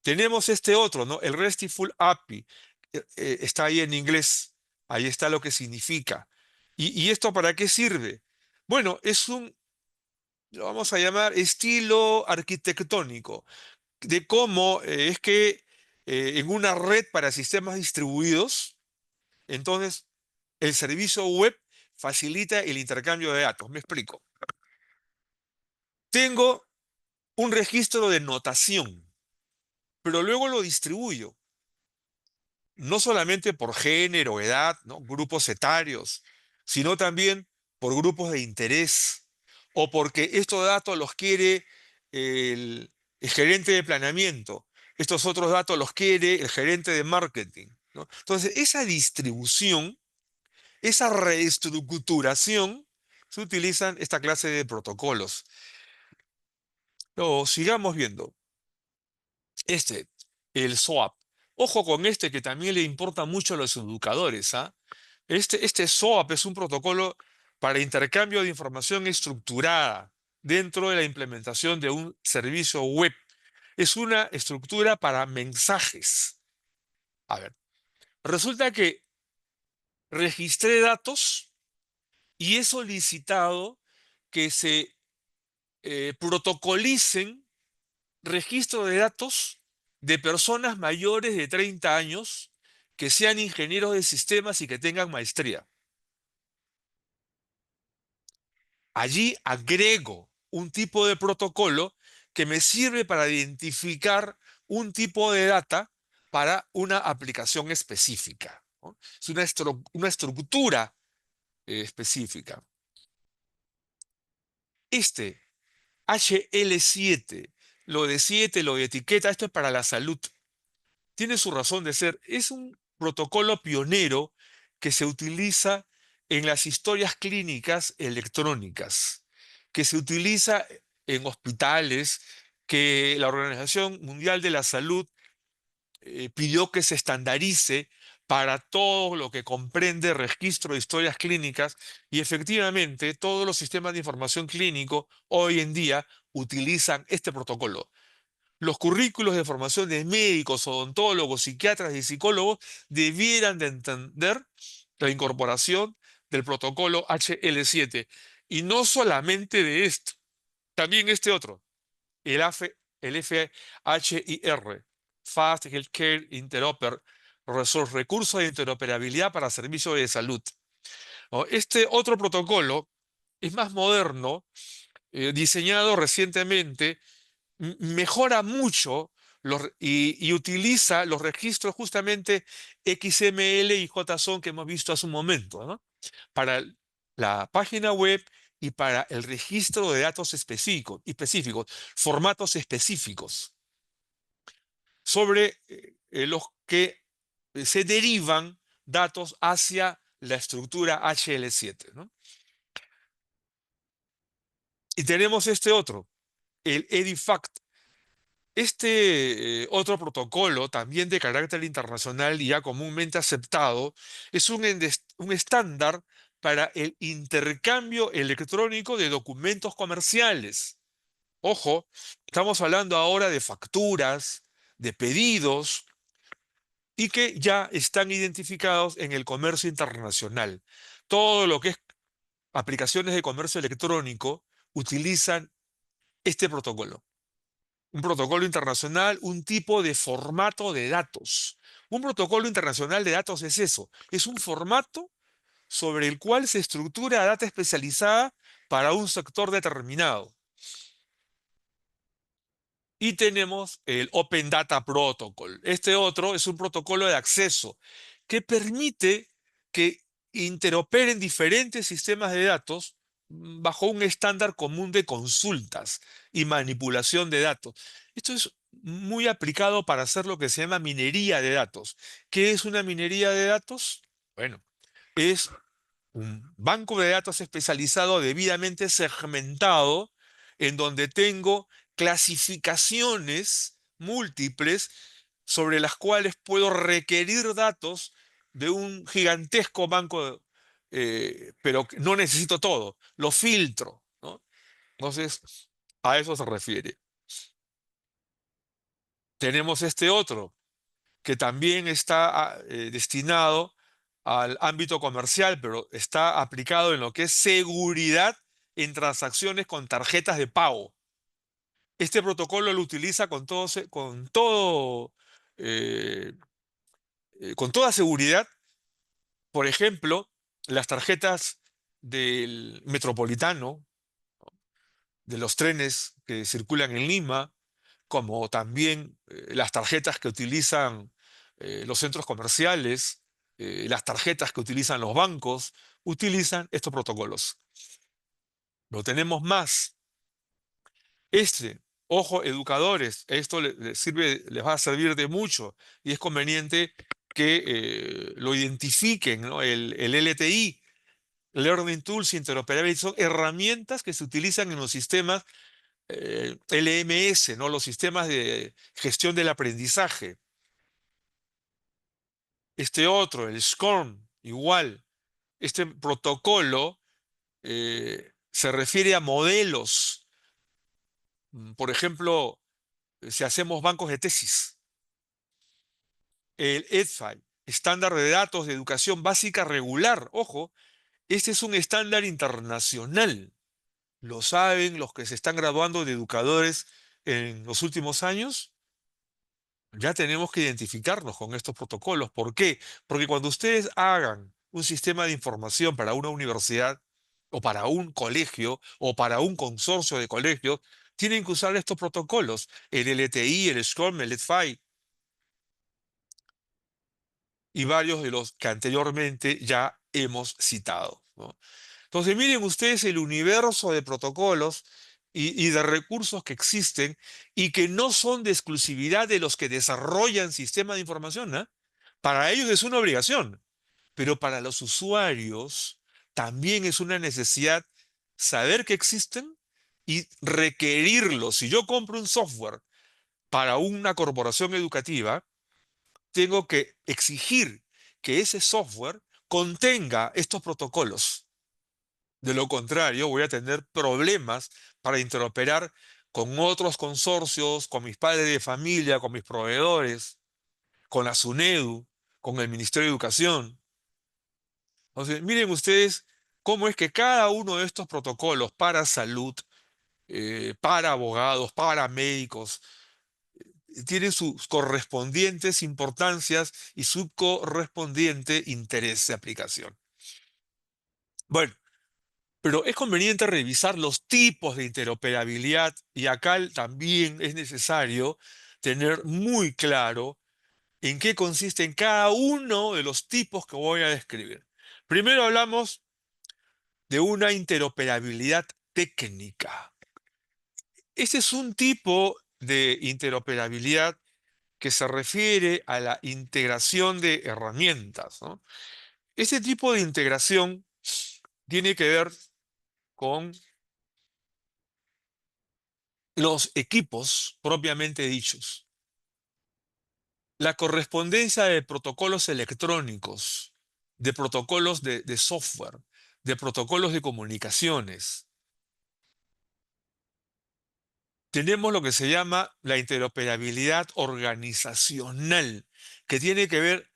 Tenemos este otro, ¿no? El RESTful API. Está ahí en inglés. Ahí está lo que significa. ¿Y esto para qué sirve? Bueno, lo vamos a llamar estilo arquitectónico, de cómo es que en una red para sistemas distribuidos, entonces el servicio web facilita el intercambio de datos. Me explico. Tengo un registro de notación, pero luego lo distribuyo. No solamente por género, edad, ¿no? Grupos etarios, sino también por grupos de interés o porque estos datos los quiere el gerente de planeamiento, estos otros datos los quiere el gerente de marketing, ¿no? Entonces, esa distribución, esa reestructuración, se utilizan esta clase de protocolos. Luego, sigamos viendo. Este, el SOAP. Ojo con este que también le importa mucho a los educadores, ¿ah? Este SOAP es un protocolo para intercambio de información estructurada dentro de la implementación de un servicio web. Es una estructura para mensajes. A ver, resulta que registré datos y he solicitado que se protocolicen registro de datos de personas mayores de 30 años que sean ingenieros de sistemas y que tengan maestría. Allí agrego un tipo de protocolo que me sirve para identificar un tipo de data para una aplicación específica, ¿no? Es una estructura específica. Este HL7, lo de 7, lo de etiqueta, esto es para la salud. Tiene su razón de ser. Es un protocolo pionero que se utiliza en las historias clínicas electrónicas, que se utiliza en hospitales, que la Organización Mundial de la Salud pidió que se estandarice para todo lo que comprende registro de historias clínicas y efectivamente todos los sistemas de información clínico hoy en día utilizan este protocolo. Los currículos de formación de médicos, odontólogos, psiquiatras y psicólogos debieran de entender la incorporación del protocolo HL7. Y no solamente de esto, también este otro, el FHIR, Fast Healthcare Interoper, recursos de interoperabilidad para servicios de salud, ¿no? Este otro protocolo es más moderno diseñado recientemente, mejora mucho y utiliza los registros justamente XML y JSON que hemos visto hace un momento, ¿no? Para la página web y para el registro de datos específicos, formatos específicos, sobre los que se derivan datos hacia la estructura HL7, ¿no? Y tenemos este otro, el EDIFACT. Este otro protocolo, también de carácter internacional y ya comúnmente aceptado, es un estándar para el intercambio electrónico de documentos comerciales. Ojo, estamos hablando ahora de facturas, de pedidos, y que ya están identificados en el comercio internacional. Todo lo que es aplicaciones de comercio electrónico utilizan este protocolo. Un protocolo internacional, un tipo de formato de datos. Un protocolo internacional de datos es eso, es un formato sobre el cual se estructura data especializada para un sector determinado. Y tenemos el Open Data Protocol. Este otro es un protocolo de acceso que permite que interoperen diferentes sistemas de datos bajo un estándar común de consultas y manipulación de datos. Esto es muy aplicado para hacer lo que se llama minería de datos. ¿Qué es una minería de datos? Bueno, es un banco de datos especializado debidamente segmentado, en donde tengo clasificaciones múltiples sobre las cuales puedo requerir datos de un gigantesco banco, pero no necesito todo, lo filtro, ¿no? Entonces, a eso se refiere. Tenemos este otro, que también está destinado al ámbito comercial, pero está aplicado en lo que es seguridad en transacciones con tarjetas de pago. Este protocolo lo utiliza eh, con toda seguridad. Por ejemplo, las tarjetas del metropolitano, de los trenes que circulan en Lima, como también las tarjetas que utilizan los centros comerciales, las tarjetas que utilizan los bancos, utilizan estos protocolos. Lo tenemos más. Ojo, educadores, esto les va a servir de mucho y es conveniente que lo identifiquen, ¿no? El LTI, Learning Tools Interoperability, son herramientas que se utilizan en los sistemas LMS, ¿no? Los sistemas de gestión del aprendizaje. Este otro, el SCORM, igual. Este protocolo se refiere a modelos. Por ejemplo, si hacemos bancos de tesis. El EDFI, estándar de datos de educación básica regular. Ojo, este es un estándar internacional. ¿Lo saben los que se están graduando de educadores en los últimos años? Ya tenemos que identificarnos con estos protocolos. ¿Por qué? Porque cuando ustedes hagan un sistema de información para una universidad o para un colegio o para un consorcio de colegios, tienen que usar estos protocolos, el LTI, el SCORM, el EDFI y varios de los que anteriormente ya hemos citado, ¿no? Entonces, miren ustedes el universo de protocolos y de recursos que existen y que no son de exclusividad de los que desarrollan sistemas de información, ¿ah? Para ellos es una obligación, pero para los usuarios también es una necesidad saber que existen y requerirlos. Si yo compro un software para una corporación educativa, tengo que exigir que ese software contenga estos protocolos. De lo contrario, voy a tener problemas para interoperar con otros consorcios, con mis padres de familia, con mis proveedores, con la SUNEDU, con el Ministerio de Educación. Entonces, miren ustedes cómo es que cada uno de estos protocolos para salud, para abogados, para médicos, tienen sus correspondientes importancias y su correspondiente interés de aplicación. Bueno, Pero es conveniente revisar los tipos de interoperabilidad y acá también es necesario tener muy claro en qué consiste en cada uno de los tipos que voy a describir. Primero hablamos de una interoperabilidad técnica. Este es un tipo de interoperabilidad que se refiere a la integración de herramientas, ¿no? Este tipo de integración tiene que ver con los equipos propiamente dichos, la correspondencia de protocolos electrónicos, de protocolos de software, de protocolos de comunicaciones. Tenemos lo que se llama la interoperabilidad organizacional, que tiene que ver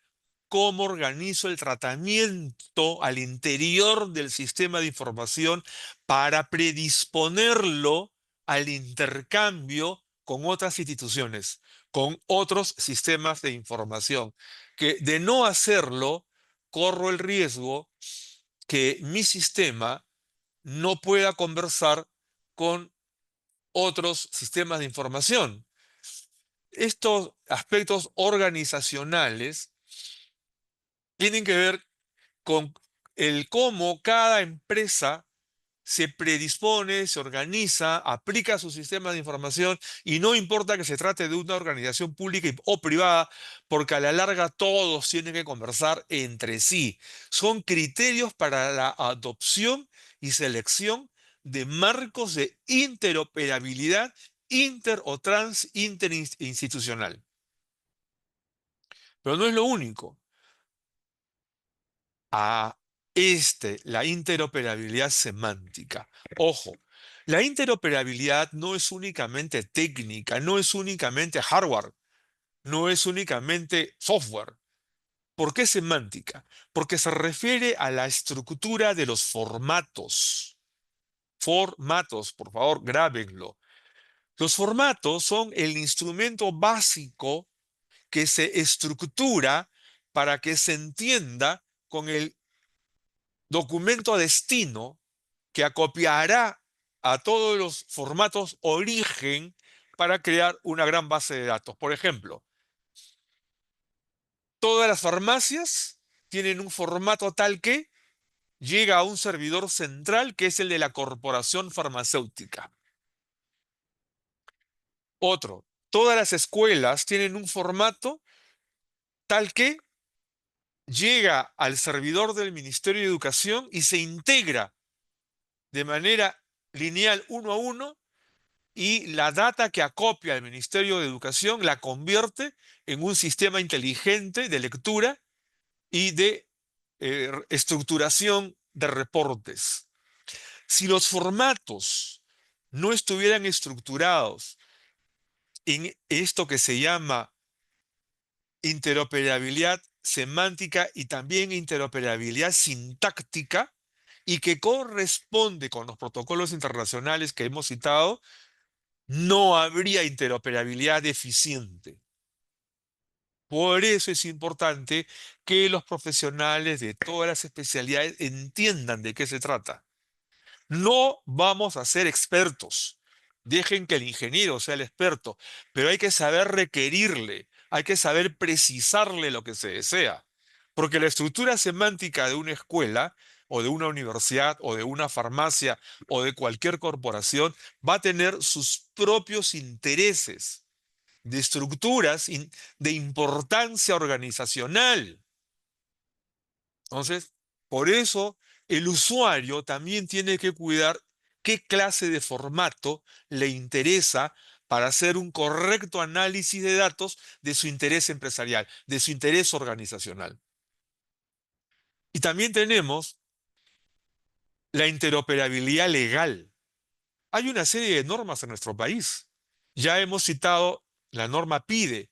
cómo organizo el tratamiento al interior del sistema de información para predisponerlo al intercambio con otras instituciones, con otros sistemas de información, que de no hacerlo, corro el riesgo que mi sistema no pueda conversar con otros sistemas de información. Estos aspectos organizacionales tienen que ver con el cómo cada empresa se predispone, se organiza, aplica su sistema de información y no importa que se trate de una organización pública o privada, porque a la larga todos tienen que conversar entre sí. Son criterios para la adopción y selección de marcos de interoperabilidad inter o interinstitucional. Pero no es lo único. A la interoperabilidad semántica. Ojo, la interoperabilidad no es únicamente técnica, no es únicamente hardware, no es únicamente software. ¿Por qué semántica? Porque se refiere a la estructura de los formatos. Formatos, por favor, grábenlo. Los formatos son el instrumento básico que se estructura para que se entienda con el documento destino que acopiará a todos los formatos origen para crear una gran base de datos. Por ejemplo, todas las farmacias tienen un formato tal que llega a un servidor central que es el de la corporación farmacéutica. Otro, todas las escuelas tienen un formato tal que llega al servidor del Ministerio de Educación y se integra de manera lineal uno a uno y la data que acopia el Ministerio de Educación la convierte en un sistema inteligente de lectura y de estructuración de reportes. Si los formatos no estuvieran estructurados en esto que se llama interoperabilidad semántica y también interoperabilidad sintáctica, y que corresponde con los protocolos internacionales que hemos citado, no habría interoperabilidad eficiente. Por eso es importante que los profesionales de todas las especialidades entiendan de qué se trata. No vamos a ser expertos. Dejen que el ingeniero sea el experto, pero hay que saber requerirle, hay que saber precisarle lo que se desea. Porque la estructura semántica de una escuela o de una universidad o de una farmacia o de cualquier corporación va a tener sus propios intereses de estructuras de importancia organizacional. Entonces, por eso el usuario también tiene que cuidar qué clase de formato le interesa para hacer un correcto análisis de datos de su interés empresarial, de su interés organizacional. Y también tenemos la interoperabilidad legal. Hay una serie de normas en nuestro país. Ya hemos citado la norma PIDE,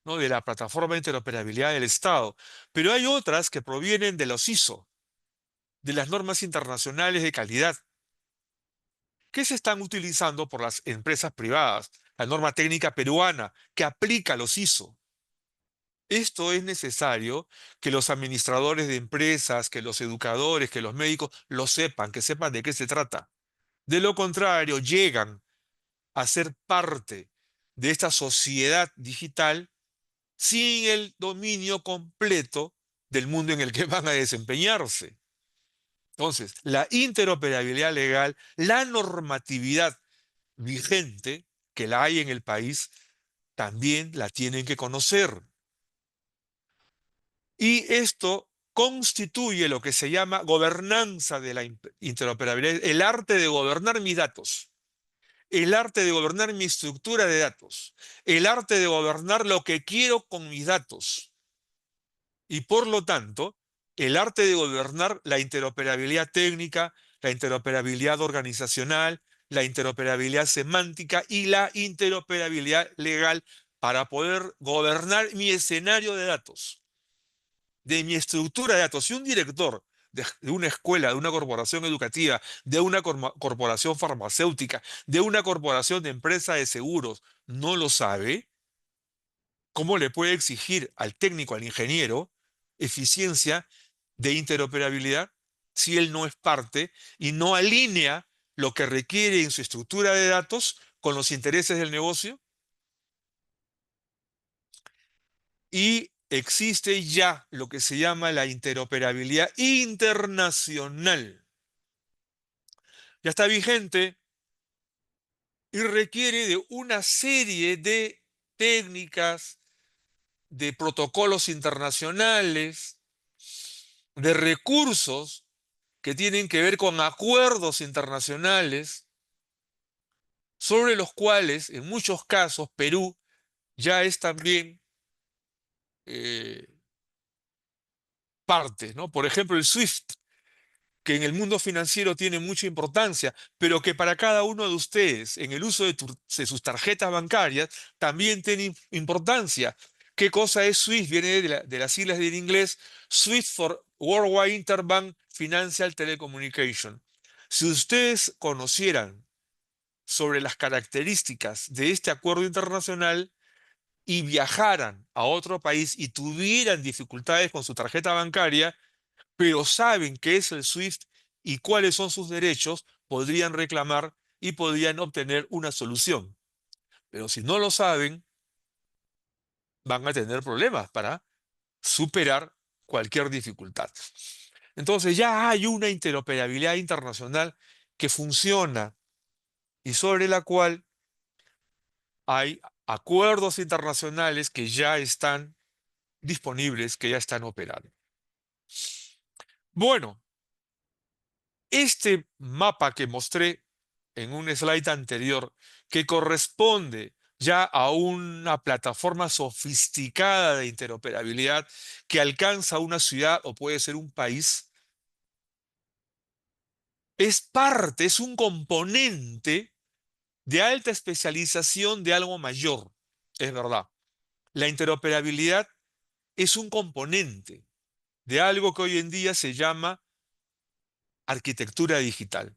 ¿no?, de la Plataforma de Interoperabilidad del Estado, pero hay otras que provienen de los ISO, de las normas internacionales de calidad, que se están utilizando por las empresas privadas, la norma técnica peruana, que aplica los ISO. Esto es necesario que los administradores de empresas, que los educadores, que los médicos lo sepan, que sepan de qué se trata. De lo contrario, llegan a ser parte de esta sociedad digital sin el dominio completo del mundo en el que van a desempeñarse. Entonces, la interoperabilidad legal, la normatividad vigente que la hay en el país, también la tienen que conocer. Y esto constituye lo que se llama gobernanza de la interoperabilidad, el arte de gobernar mis datos, el arte de gobernar mi estructura de datos, el arte de gobernar lo que quiero con mis datos. Y por lo tanto, el arte de gobernar la interoperabilidad técnica, la interoperabilidad organizacional, la interoperabilidad semántica y la interoperabilidad legal para poder gobernar mi escenario de datos, de mi estructura de datos. Si un director de una escuela, de una corporación educativa, de una corporación farmacéutica, de una corporación de empresa de seguros, no lo sabe, ¿cómo le puede exigir al técnico, al ingeniero, eficiencia de interoperabilidad si él no es parte y no alinea lo que requiere en su estructura de datos con los intereses del negocio? Y existe ya lo que se llama la interoperabilidad internacional. Ya está vigente y requiere de una serie de técnicas, de protocolos internacionales, de recursos que tienen que ver con acuerdos internacionales, sobre los cuales, en muchos casos, Perú ya es también eh, parte, ¿no? Por ejemplo, el SWIFT, que en el mundo financiero tiene mucha importancia, pero que para cada uno de ustedes, en el uso de sus tarjetas bancarias, también tiene importancia. ¿Qué cosa es SWIFT? Viene de las siglas del inglés SWIFT for Worldwide Interbank Financial Telecommunication. Si ustedes conocieran sobre las características de este acuerdo internacional y viajaran a otro país y tuvieran dificultades con su tarjeta bancaria, pero saben qué es el SWIFT y cuáles son sus derechos, podrían reclamar y podrían obtener una solución. Pero si no lo saben, van a tener problemas para superar cualquier dificultad. Entonces ya hay una interoperabilidad internacional que funciona y sobre la cual hay acuerdos internacionales que ya están disponibles, que ya están operando. Bueno, este mapa que mostré en un slide anterior, que corresponde ya a una plataforma sofisticada de interoperabilidad que alcanza una ciudad o puede ser un país, es parte, es un componente de alta especialización de algo mayor. Es verdad. La interoperabilidad es un componente de algo que hoy en día se llama arquitectura digital.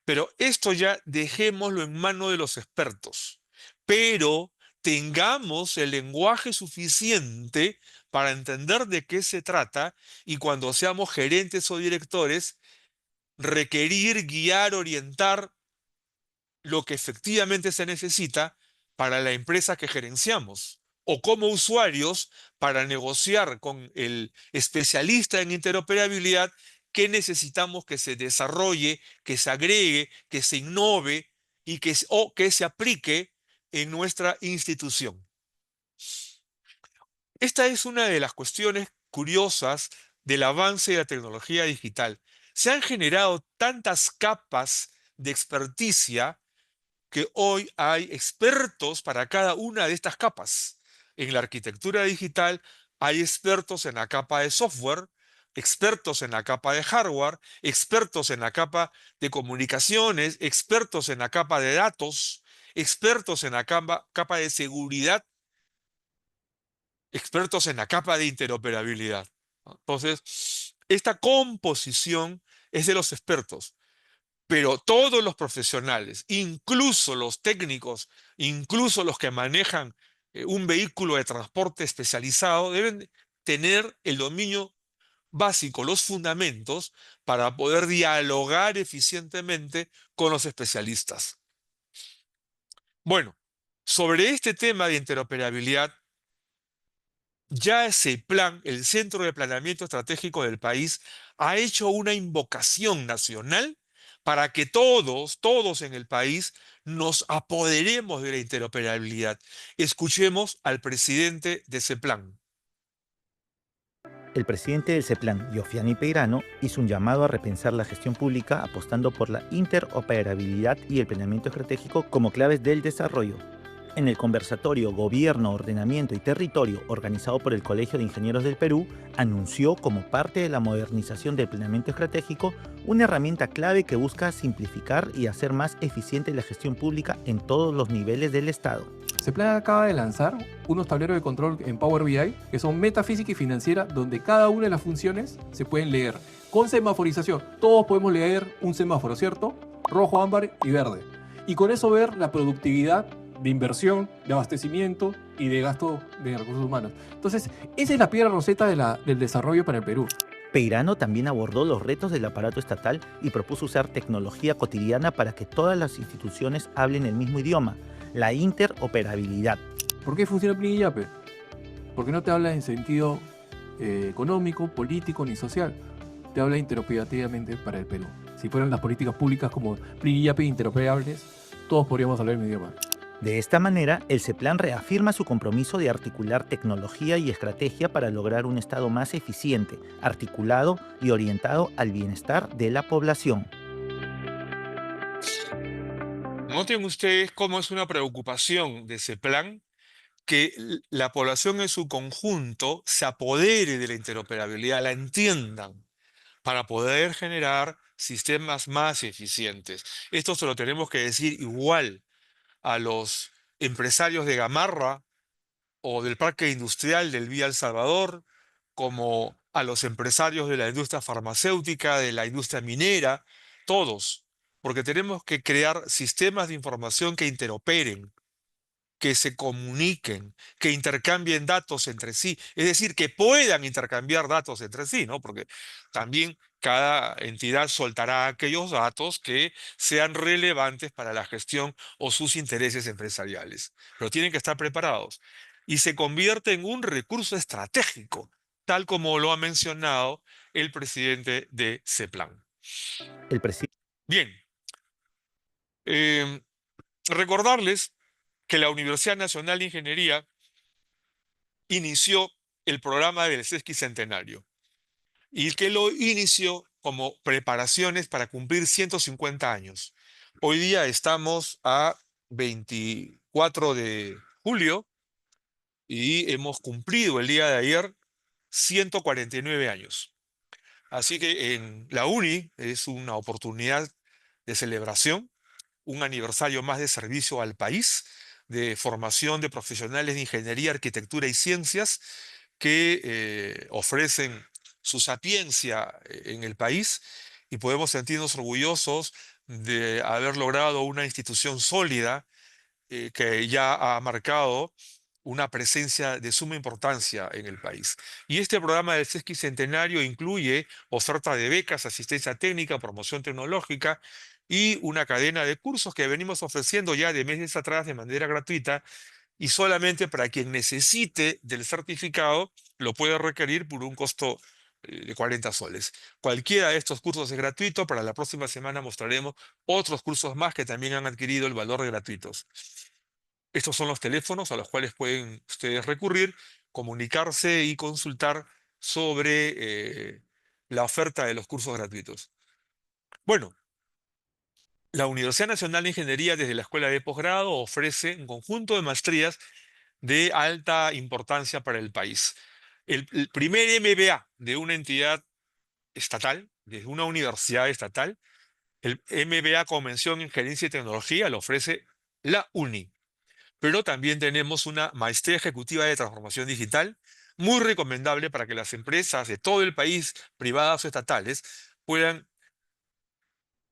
Pero esto ya dejémoslo en manos de los expertos. Pero tengamos el lenguaje suficiente para entender de qué se trata y cuando seamos gerentes o directores, requerir, guiar, orientar lo que efectivamente se necesita para la empresa que gerenciamos, o como usuarios para negociar con el especialista en interoperabilidad qué necesitamos que se desarrolle, que se agregue, que se innove y o que se aplique en nuestra institución. Esta es una de las cuestiones curiosas del avance de la tecnología digital. Se han generado tantas capas de experticia que hoy hay expertos para cada una de estas capas. En la arquitectura digital hay expertos en la capa de software, expertos en la capa de hardware, expertos en la capa de comunicaciones, expertos en la capa de datos, expertos en la capa de seguridad, expertos en la capa de interoperabilidad. Entonces, esta composición es de los expertos. Pero todos los profesionales, incluso los técnicos, incluso los que manejan un vehículo de transporte especializado, deben tener el dominio básico, los fundamentos, para poder dialogar eficientemente con los especialistas. Bueno, sobre este tema de interoperabilidad, ya ese plan, el Centro de Planeamiento Estratégico del país, ha hecho una invocación nacional para que todos en el país nos apoderemos de la interoperabilidad. Escuchemos al presidente de ese plan. El presidente del CEPLAN, Yofiani Peirano, hizo un llamado a repensar la gestión pública apostando por la interoperabilidad y el planeamiento estratégico como claves del desarrollo. En el conversatorio Gobierno, Ordenamiento y Territorio organizado por el Colegio de Ingenieros del Perú, anunció como parte de la modernización del planeamiento estratégico una herramienta clave que busca simplificar y hacer más eficiente la gestión pública en todos los niveles del Estado. CEPLAN acaba de lanzar unos tableros de control en Power BI que son metafísica y financiera, donde cada una de las funciones se pueden leer con semaforización. Todos podemos leer un semáforo, ¿cierto? Rojo, ámbar y verde. Y con eso ver la productividad de inversión, de abastecimiento y de gasto de recursos humanos. Entonces, esa es la piedra roseta del desarrollo para el Perú. Peirano también abordó los retos del aparato estatal y propuso usar tecnología cotidiana para que todas las instituciones hablen el mismo idioma, la interoperabilidad. ¿Por qué funciona Plinillape? Porque no te habla en sentido económico, político ni social. Te habla interoperativamente para el Perú. Si fueran las políticas públicas como Plinillape interoperables, todos podríamos hablar el mismo idioma. De esta manera, el CEPLAN reafirma su compromiso de articular tecnología y estrategia para lograr un Estado más eficiente, articulado y orientado al bienestar de la población. Noten ustedes cómo es una preocupación de ese plan que la población en su conjunto se apodere de la interoperabilidad, la entiendan, para poder generar sistemas más eficientes. Esto se lo tenemos que decir igual a los empresarios de Gamarra o del Parque Industrial del Vía El Salvador, como a los empresarios de la industria farmacéutica, de la industria minera, todos, porque tenemos que crear sistemas de información que interoperen, que se comuniquen, que intercambien datos entre sí, es decir, que puedan intercambiar datos entre sí, ¿no? Porque también cada entidad soltará aquellos datos que sean relevantes para la gestión o sus intereses empresariales, pero tienen que estar preparados. Y se convierte en un recurso estratégico, tal como lo ha mencionado el presidente de CEPLAN. El presidente Bien, em, recordarles que la Universidad Nacional de Ingeniería inició el programa del Sesquicentenario y que lo inició como preparaciones para cumplir 150 años. Hoy día estamos a 24 de julio y hemos cumplido el día de ayer 149 años. Así que en la UNI es una oportunidad de celebración, un aniversario más de servicio al país, de formación de profesionales de ingeniería, arquitectura y ciencias que ofrecen su sapiencia en el país y podemos sentirnos orgullosos de haber logrado una institución sólida que ya ha marcado una presencia de suma importancia en el país. Y este programa del Sesquicentenario incluye oferta de becas, asistencia técnica, promoción tecnológica y una cadena de cursos que venimos ofreciendo ya de meses atrás de manera gratuita y solamente para quien necesite del certificado lo puede requerir por un costo de 40 soles. Cualquiera de estos cursos es gratuito. Para la próxima semana mostraremos otros cursos más que también han adquirido el valor de gratuitos. Estos son los teléfonos a los cuales pueden ustedes recurrir, comunicarse y consultar sobre la oferta de los cursos gratuitos. Bueno, la Universidad Nacional de Ingeniería desde la Escuela de Posgrado ofrece un conjunto de maestrías de alta importancia para el país. El primer MBA de una entidad estatal, de una universidad estatal, el MBA con mención en Gerencia y Tecnología, lo ofrece la UNI. Pero también tenemos una maestría ejecutiva de transformación digital, muy recomendable para que las empresas de todo el país, privadas o estatales, puedan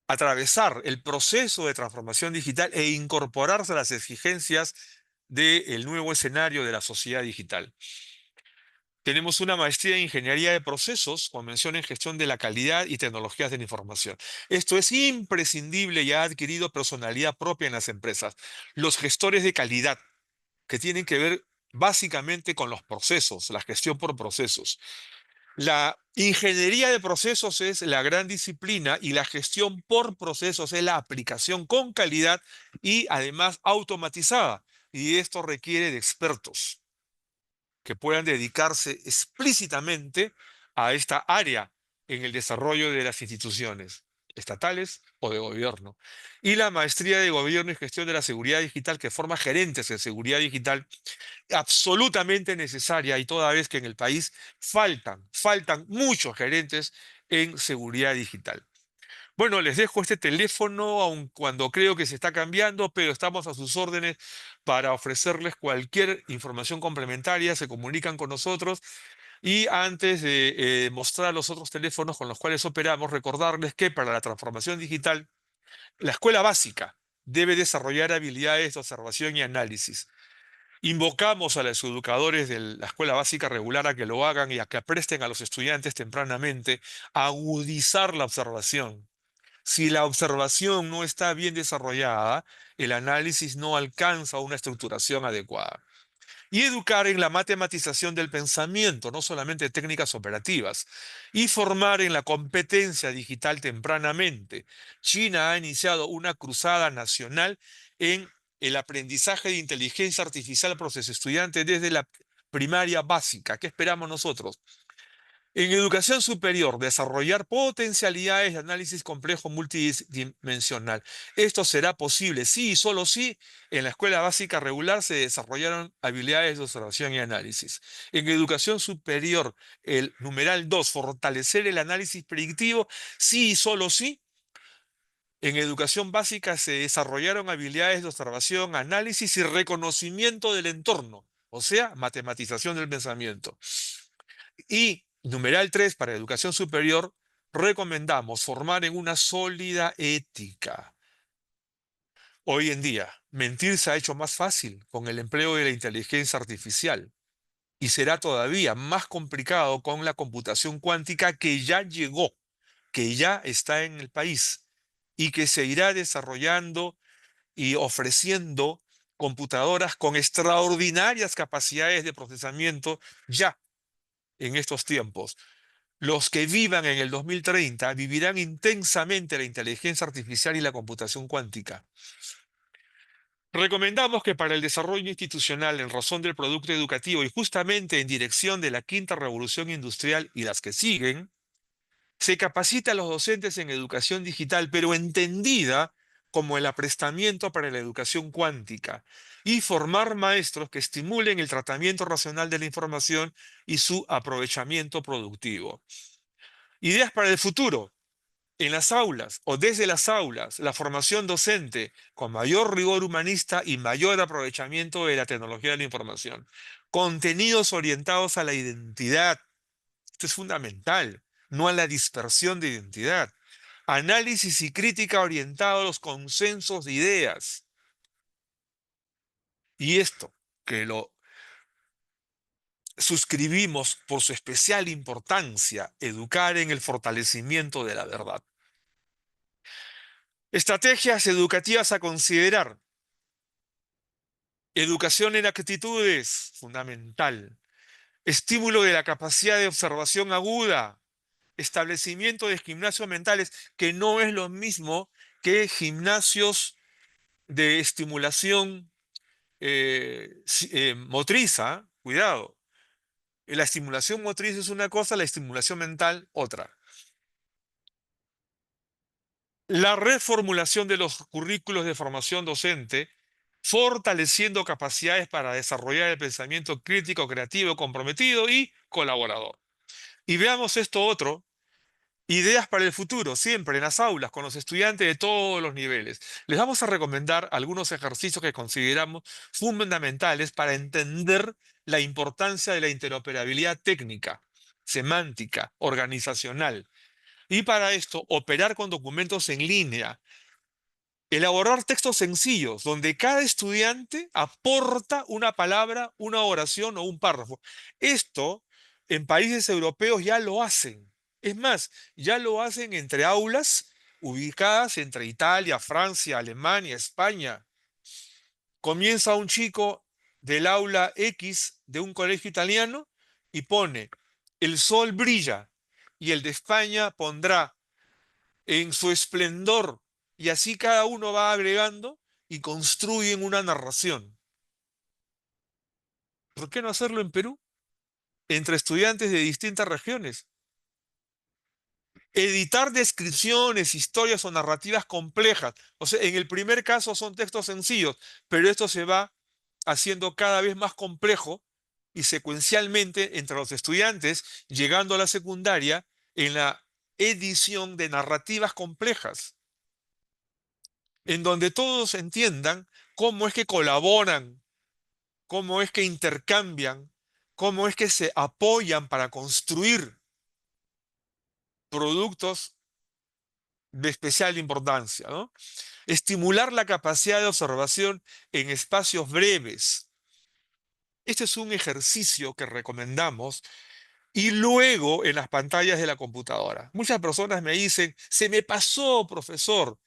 atravesar el proceso de transformación digital e incorporarse a las exigencias del nuevo escenario de la sociedad digital. Tenemos una maestría en Ingeniería de Procesos con mención en Gestión de la Calidad y Tecnologías de la Información. Esto es imprescindible y ha adquirido personalidad propia en las empresas. Los gestores de calidad, que tienen que ver básicamente con los procesos, la gestión por procesos. La ingeniería de procesos es la gran disciplina y la gestión por procesos es la aplicación con calidad y además automatizada. Y esto requiere de expertos que puedan dedicarse explícitamente a esta área en el desarrollo de las instituciones estatales o de gobierno. Y la maestría de Gobierno y Gestión de la Seguridad Digital, que forma gerentes en seguridad digital, absolutamente necesaria, y toda vez que en el país faltan muchos gerentes en seguridad digital. Bueno, les dejo este teléfono, aun cuando creo que se está cambiando, pero estamos a sus órdenes para ofrecerles cualquier información complementaria. Se comunican con nosotros. Y antes de mostrar los otros teléfonos con los cuales operamos, recordarles que para la transformación digital, la escuela básica debe desarrollar habilidades de observación y análisis. Invocamos a los educadores de la escuela básica regular a que lo hagan y a que presten a los estudiantes tempranamente a agudizar la observación. Si la observación no está bien desarrollada, el análisis no alcanza una estructuración adecuada. Y educar en la matematización del pensamiento, no solamente técnicas operativas. Y formar en la competencia digital tempranamente. China ha iniciado una cruzada nacional en el aprendizaje de inteligencia artificial para los estudiantes desde la primaria básica. ¿Qué esperamos nosotros? En educación superior, desarrollar potencialidades de análisis complejo multidimensional. Esto será posible si y solo si en la escuela básica regular se desarrollaron habilidades de observación y análisis. En educación superior, el numeral 2, fortalecer el análisis predictivo, si y solo si en educación básica se desarrollaron habilidades de observación, análisis y reconocimiento del entorno, o sea, matematización del pensamiento. Y numeral 3, para educación superior, recomendamos formar en una sólida ética. Hoy en día, mentir se ha hecho más fácil con el empleo de la inteligencia artificial y será todavía más complicado con la computación cuántica que ya llegó, que ya está en el país y que se irá desarrollando y ofreciendo computadoras con extraordinarias capacidades de procesamiento ya en estos tiempos. Los que vivan en el 2030 vivirán intensamente la inteligencia artificial y la computación cuántica. Recomendamos que para el desarrollo institucional en razón del producto educativo y justamente en dirección de la quinta revolución industrial y las que siguen, se capacita a los docentes en educación digital, pero entendida como el aprestamiento para la educación cuántica, y formar maestros que estimulen el tratamiento racional de la información y su aprovechamiento productivo. Ideas para el futuro. En las aulas o desde las aulas, la formación docente con mayor rigor humanista y mayor aprovechamiento de la tecnología de la información. Contenidos orientados a la identidad. Esto es fundamental, no a la dispersión de identidad. Análisis y crítica orientado a los consensos de ideas. Y esto, que lo suscribimos por su especial importancia, educar en el fortalecimiento de la verdad. Estrategias educativas a considerar. Educación en actitudes, fundamental. Estímulo de la capacidad de observación aguda. Establecimiento de gimnasios mentales, que no es lo mismo que gimnasios de estimulación motriz. Cuidado. La estimulación motriz es una cosa, la estimulación mental otra. La reformulación de los currículos de formación docente, fortaleciendo capacidades para desarrollar el pensamiento crítico, creativo, comprometido y colaborador. Y veamos esto otro, ideas para el futuro, siempre en las aulas, con los estudiantes de todos los niveles. Les vamos a recomendar algunos ejercicios que consideramos fundamentales para entender la importancia de la interoperabilidad técnica, semántica, organizacional. Y para esto, operar con documentos en línea, Elaborar textos sencillos donde cada estudiante aporta una palabra, una oración o un párrafo. Esto en países europeos ya lo hacen. Es más, ya lo hacen entre aulas ubicadas entre Italia, Francia, Alemania, España. Comienza un chico del aula X de un colegio italiano y pone, el sol brilla, y el de España pondrá en su esplendor, y así cada uno va agregando y construyen una narración. ¿Por qué no hacerlo en Perú? Entre estudiantes de distintas regiones. Editar descripciones, historias o narrativas complejas. O sea, en el primer caso son textos sencillos, pero esto se va haciendo cada vez más complejo y secuencialmente entre los estudiantes, llegando a la secundaria, en la edición de narrativas complejas, en donde todos entiendan cómo es que colaboran, cómo es que intercambian, cómo es que se apoyan para construir productos de especial importancia, ¿no? Estimular la capacidad de observación en espacios breves. Este es un ejercicio que recomendamos y luego en las pantallas de la computadora. Muchas personas me dicen, se me pasó, profesor.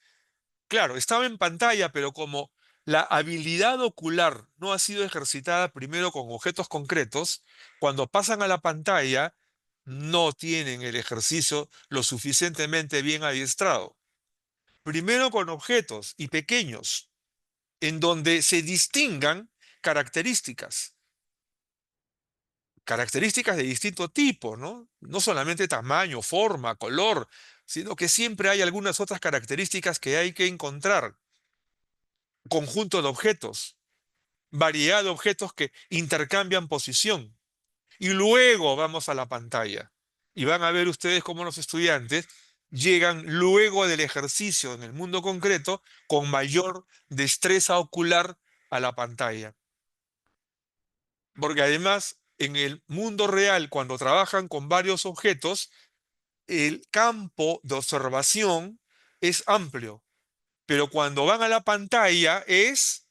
Claro, estaba en pantalla, pero como la habilidad ocular no ha sido ejercitada primero con objetos concretos, cuando pasan a la pantalla no tienen el ejercicio lo suficientemente bien adiestrado. Primero con objetos y pequeños, en donde se distingan características, características de distinto tipo, ¿no? No solamente tamaño, forma, color, sino que siempre hay algunas otras características que hay que encontrar. Conjunto de objetos, variedad de objetos que intercambian posición. Y luego vamos a la pantalla. Y van a ver ustedes cómo los estudiantes llegan luego del ejercicio en el mundo concreto con mayor destreza ocular a la pantalla. Porque además, en el mundo real, cuando trabajan con varios objetos, el campo de observación es amplio, pero cuando van a la pantalla es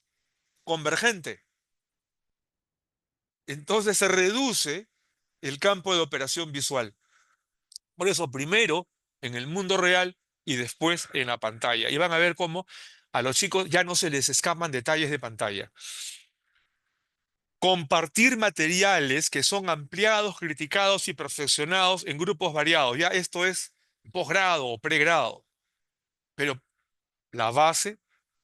convergente. Entonces se reduce el campo de operación visual. Por eso, primero en el mundo real y después en la pantalla. Y van a ver cómo a los chicos ya no se les escapan detalles de pantalla. Compartir materiales que son ampliados, criticados y perfeccionados en grupos variados. Ya esto es posgrado o pregrado. Pero la base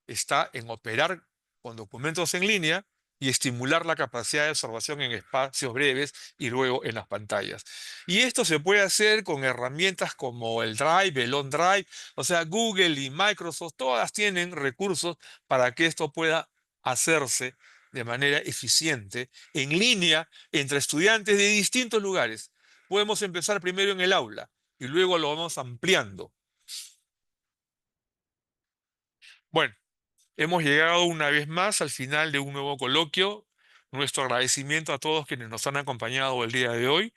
está en operar con documentos en línea y estimular la capacidad de observación en espacios breves y luego en las pantallas. Y esto se puede hacer con herramientas como el Drive, el OneDrive, o sea, Google y Microsoft, todas tienen recursos para que esto pueda hacerse de manera eficiente, en línea, entre estudiantes de distintos lugares. Podemos empezar primero en el aula y luego lo vamos ampliando. Bueno. Hemos llegado una vez más al final de un nuevo coloquio. Nuestro agradecimiento a todos quienes nos han acompañado el día de hoy.